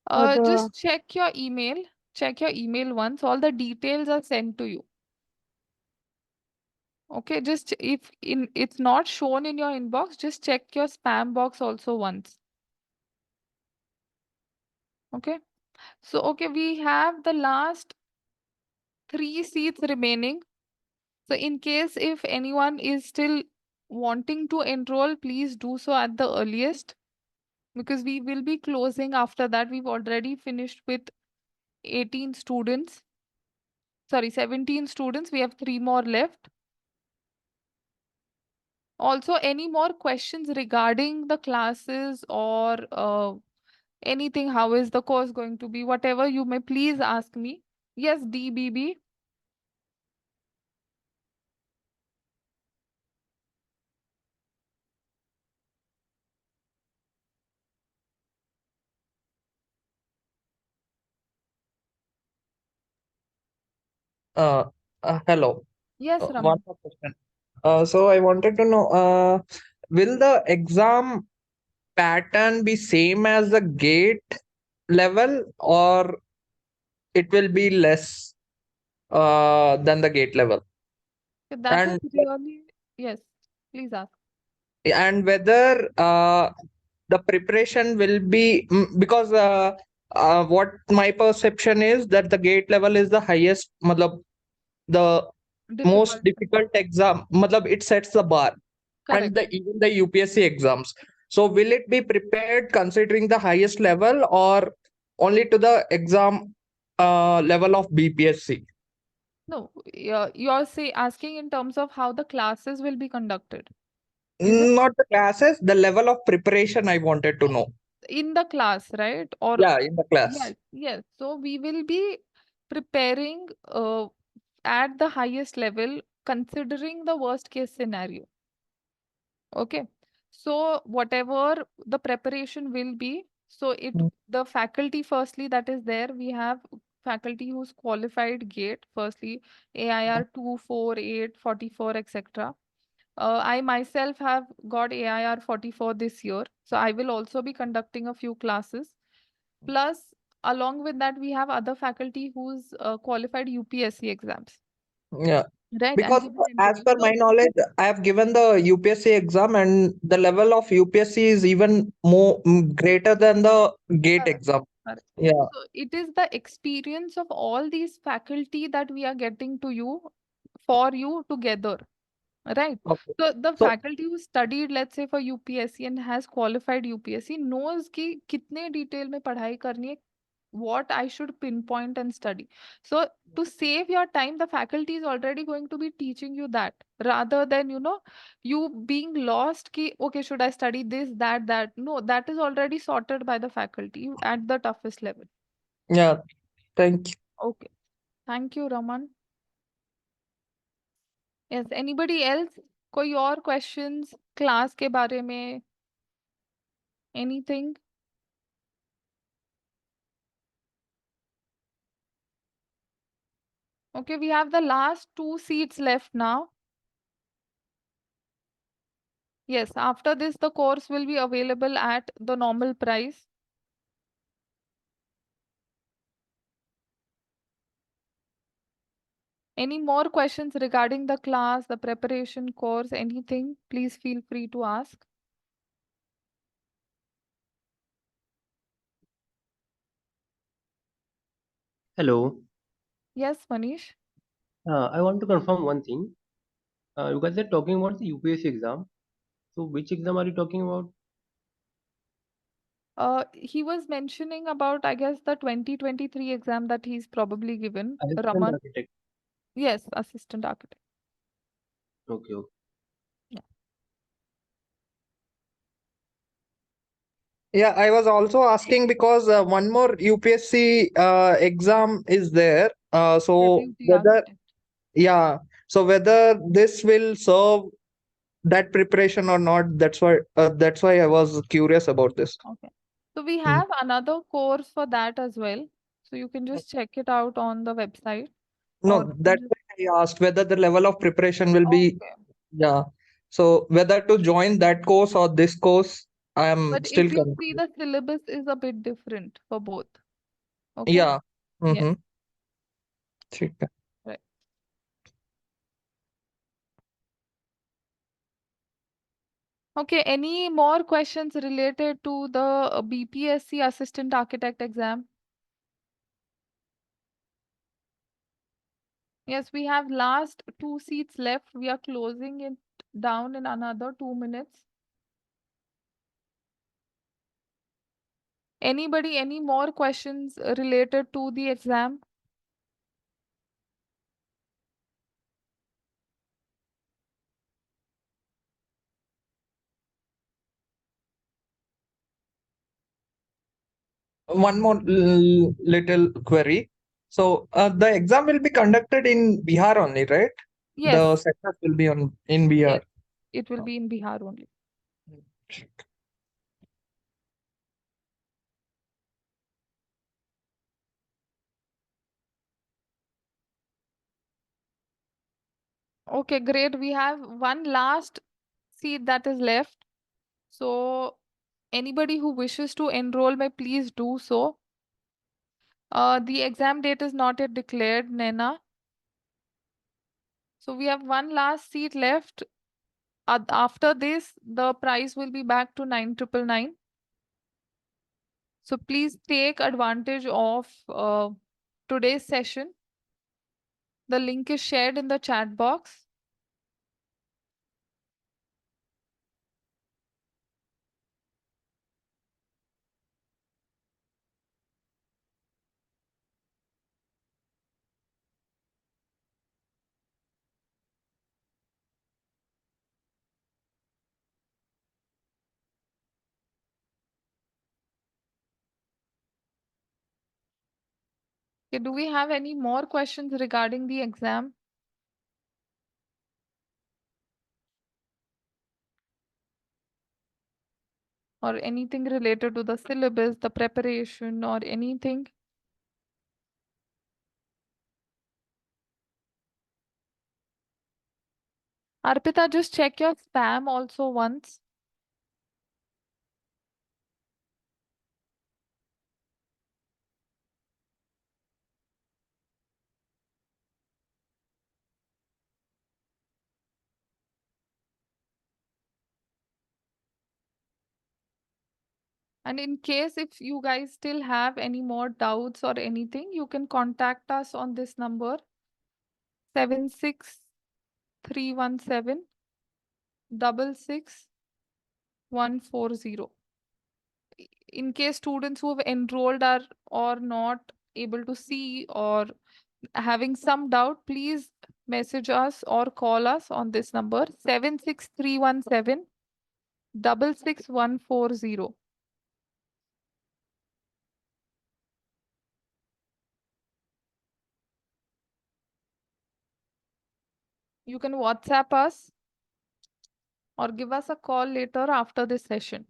Speaker 6: for the
Speaker 1: Just check your email. Check your email once. All the details are sent to you. Okay, just if it's not shown in your inbox, just check your spam box also once. Okay. So, okay, we have the last 3 seats remaining. So, in case if anyone is still wanting to enroll, please do so at the earliest, because we will be closing after that. We've already finished with 18 students. Sorry, 17 students. We have 3 more left. Also, any more questions regarding the classes or anything, how is the course going to be, whatever, you may please ask me. Yes, DBB.
Speaker 5: Uh, Hello.
Speaker 1: Yes,
Speaker 5: One
Speaker 1: Raman.
Speaker 5: more question. So I wanted to know, will the exam pattern be same as the gate level, or it will be less than the gate level?
Speaker 1: That is
Speaker 5: And
Speaker 1: really, yes, please ask.
Speaker 5: whether the preparation will be because what my perception is that the gate level is the highest, matlab, the most
Speaker 1: Difficult.
Speaker 5: difficult exam, matlab, it sets the bar, and
Speaker 1: Correct.
Speaker 5: even the UPSC exams. So will it be prepared considering the highest level, or only to the exam level of BPSC?
Speaker 1: No, you're asking in terms of how the classes will be conducted. Is it
Speaker 5: Not the classes, the level of preparation I wanted to know.
Speaker 1: in the class, right? Or
Speaker 5: Yeah, in the class.
Speaker 1: yes, yes. So we will be preparing at the highest level, considering the worst case scenario. Okay. So whatever the preparation will be, so
Speaker 5: Mm.
Speaker 1: the faculty firstly that is there, we have faculty who's qualified GATE, firstly AIR 248, 44, etc. I myself have got AIR 44 this year, so I will also be conducting a few classes. Plus, along with that, we have other faculty who's qualified UPSC exams,
Speaker 5: Yeah.
Speaker 1: right? And
Speaker 5: Because
Speaker 1: we will
Speaker 5: as
Speaker 1: enroll.
Speaker 5: per my knowledge, I have given the UPSC exam, and the level of UPSC is even more greater than the GATE
Speaker 1: Correct,
Speaker 5: exam.
Speaker 1: correct.
Speaker 5: Yeah.
Speaker 1: So it is the experience of all these faculty that we are getting to you for you together, right?
Speaker 5: Okay.
Speaker 1: So the
Speaker 5: So
Speaker 1: faculty who studied, let's say, for UPSC and has qualified UPSC knows कि कितने detail में पढ़ाई करनी है, what I should pinpoint and study. So to save your time, the faculty is already going to be teaching you that, rather than you being lost ki okay, should I study this, that. No, that is already sorted by the faculty at the toughest level.
Speaker 5: yeah, thank you.
Speaker 1: Okay. Thank you, Raman. Yes, anybody else? कोई और questions class के बारे में? Anything? Okay, we have the last 2 seats left now. Yes, after this, the course will be available at the normal price. Any more questions regarding the class, the preparation course, anything? Please feel free to ask.
Speaker 7: Hello.
Speaker 1: Yes, Manish.
Speaker 7: I want to confirm one thing. You guys are talking about the UPSC exam. So which exam are you talking about?
Speaker 1: He was mentioning about, I guess, the 2023 exam that he's probably given.
Speaker 7: Assistant
Speaker 1: Raman.
Speaker 7: architect.
Speaker 1: Yes, assistant architect.
Speaker 7: Okay, okay.
Speaker 5: Yeah, I was also asking because one more UPSC exam is there. So
Speaker 1: Deputy
Speaker 5: whether,
Speaker 1: architect.
Speaker 5: yeah, so whether this will serve that preparation or not, that's why I was curious about this.
Speaker 1: Okay. So we have another course for that as well. So you can just check it out on the website.
Speaker 5: No,
Speaker 1: Or you can
Speaker 5: that's
Speaker 1: just-
Speaker 5: why I asked whether the level of preparation will be,
Speaker 1: Okay.
Speaker 5: yeah. So whether to join that course or this course, I am
Speaker 1: But
Speaker 5: still
Speaker 1: if you see,
Speaker 5: confused.
Speaker 1: the syllabus is a bit different for both. Okay.
Speaker 5: Yeah.
Speaker 1: Yes.
Speaker 5: Mm-hmm. ठीक है.
Speaker 1: Right. Okay, any more questions related to the BPSC Assistant Architect exam? Yes, we have last 2 seats left. We are closing it down in another 2 minutes. Anybody, any more questions related to the exam?
Speaker 5: One more little query. So the exam will be conducted in Bihar only, right? The
Speaker 1: Yes,
Speaker 5: sectors will be in Bihar.
Speaker 1: yes, it will be in Bihar only. Okay, great. We have one last seat that is left. So anybody who wishes to enroll may please do so. The exam date is not yet declared, Nena. So we have one last seat left. After this, the price will be back to 9,999. So please take advantage of today's session. The link is shared in the chat box. Okay, do we have any more questions regarding the exam? Or anything related to the syllabus, the preparation, or anything? Arpita, just check your spam also once. And in case if you guys still have any more doubts or anything, you can contact us on this number 76317 66140. In case students who have enrolled are or not able to see or having some doubt, please message us or call us on this number 76317 66140. You can WhatsApp us or give us a call later after this session.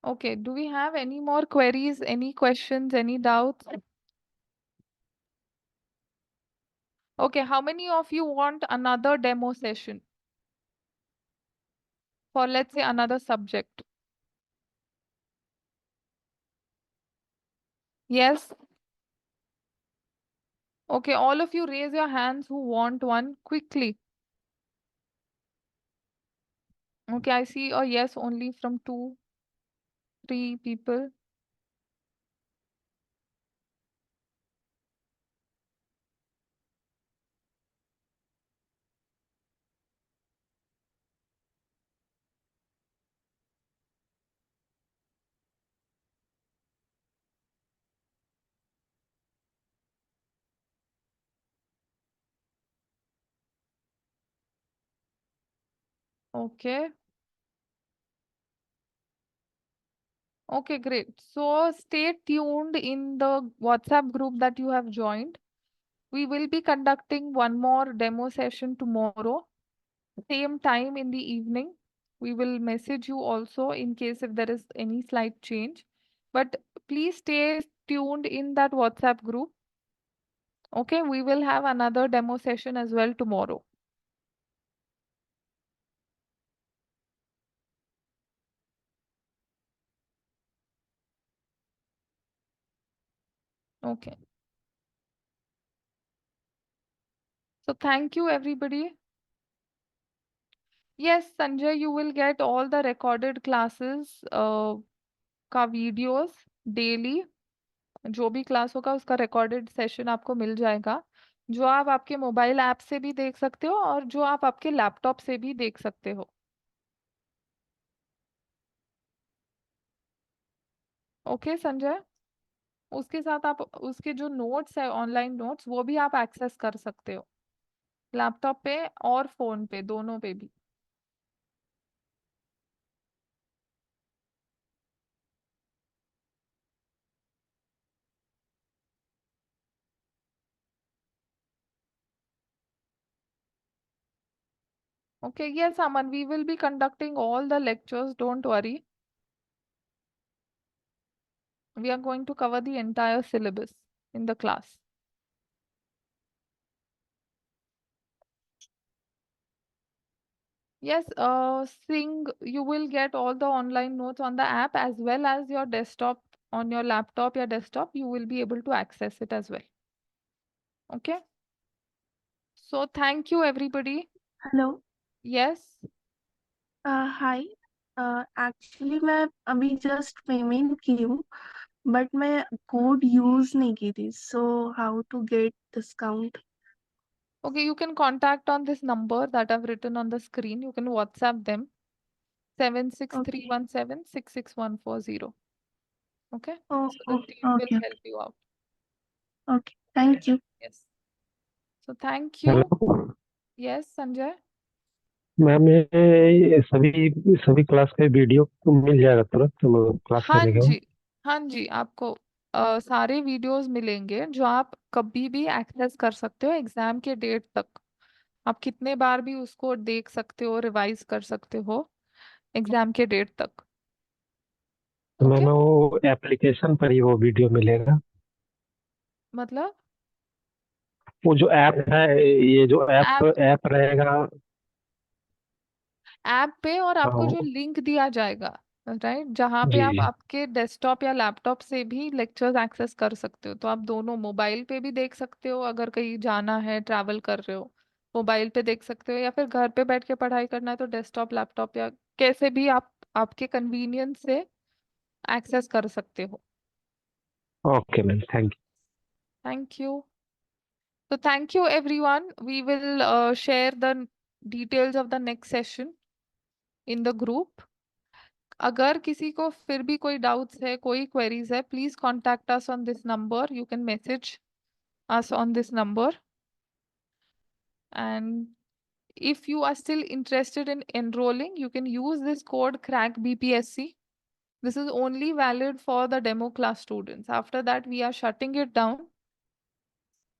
Speaker 1: Okay, do we have any more queries, any questions, any doubts? Okay, how many of you want another demo session for, let's say, another subject? Yes? Okay, all of you raise your hands who want one quickly. Okay, I see a yes only from 2, 3 people. Okay. Okay, great. So stay tuned in the WhatsApp group that you have joined. We will be conducting one more demo session tomorrow. same time in the evening. We will message you also in case if there is any slight change. But please stay tuned in that WhatsApp group. Okay, we will have another demo session as well tomorrow. Okay. So thank you, everybody. Yes, Sanjay, you will get all the recorded classes का videos daily. जो भी class होगा उसका recorded session आपको मिल जाएगा, जो आप आपके मोबाइल ऐप से भी देख सकते हो और जो आप आपके लैपटॉप से भी देख सकते हो. ओके संजय, उसके साथ आप उसके जो नोट्स है ऑनलाइन नोट्स वो भी आप एक्सेस कर सकते हो लैपटॉप पे और फोन पे, दोनों पे भी. Okay, yes, Aman, we will be conducting all the lectures, don't worry. We are going to cover the entire syllabus in the class. Yes, Sing, you will get all the online notes on the app as well as your desktop, on your laptop, your desktop, you will be able to access it as well. Okay. So thank you, everybody.
Speaker 8: Hello
Speaker 1: Yes.
Speaker 8: Hi actually मैं अभी just payment की हूँ but मैं code use नहीं की थी so how to get discount
Speaker 1: Okay, you can contact on this number that I've written on the screen. You can WhatsApp them 76317 Okay. So the team will
Speaker 8: okay
Speaker 1: help you out.
Speaker 8: Okay thank you
Speaker 1: Yes. So thank you.
Speaker 9: Hello
Speaker 1: Yes, Sanjay.
Speaker 9: Ma'am, ये सभी सभी class का video मिल जाएगा तुरंत class
Speaker 1: हाँ
Speaker 9: लेने के बाद?
Speaker 1: जी, हाँ जी, आपको सारे वीडियोस मिलेंगे जो आप कभी भी एक्सेस कर सकते हो एग्जाम के डेट तक. आप कितने बार भी उसको देख सकते हो, रिवाइज कर सकते हो एग्जाम के डेट तक.
Speaker 9: तो
Speaker 1: ओके.
Speaker 9: मैम वो एप्लीकेशन पर ही वो वीडियो मिलेगा?
Speaker 1: मतलब
Speaker 9: वो जो ऐप है, ये जो ऐप
Speaker 1: ऐप
Speaker 9: ऐप रहेगा?
Speaker 1: ऐप पे और आपको जो
Speaker 9: हाँ,
Speaker 1: लिंक दिया जाएगा, राइट, जहाँ पे
Speaker 9: जी
Speaker 1: आप
Speaker 9: जी।
Speaker 1: आपके डेस्कटॉप या लैपटॉप से भी लेक्चर्स एक्सेस कर सकते हो. तो आप दोनों मोबाइल पे भी देख सकते हो, अगर कहीं जाना है, ट्रैवल कर रहे हो, मोबाइल पे देख सकते हो, या फिर घर पे बैठ के पढ़ाई करना है तो डेस्कटॉप, लैपटॉप या कैसे भी आप आपके कन्वीनियंस से एक्सेस कर सकते हो.
Speaker 9: Okay ma'am, thank
Speaker 1: thank you. So thank you everyone. We will share the details of the next session in the group. अगर किसी को फिर भी कोई doubts है, कोई queries है, please contact us on this number. You can message us on this number. And if you are still interested in enrolling, you can use this code CRACKBPSC. This is only valid for the demo class students. After that, we are shutting it down.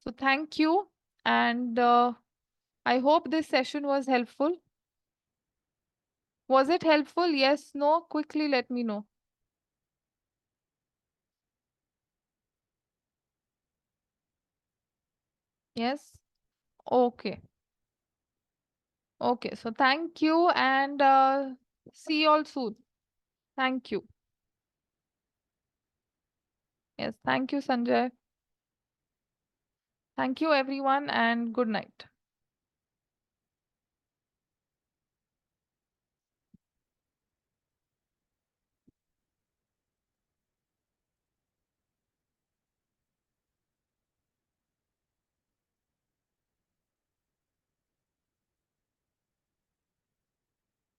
Speaker 1: So thank you. And I hope this session was helpful. Was it helpful? Yes, no? Quickly let me know. Yes? Okay. Okay, so thank you and see you all soon. Thank you. Yes, thank you, Sanjay. Thank you, everyone, and good night.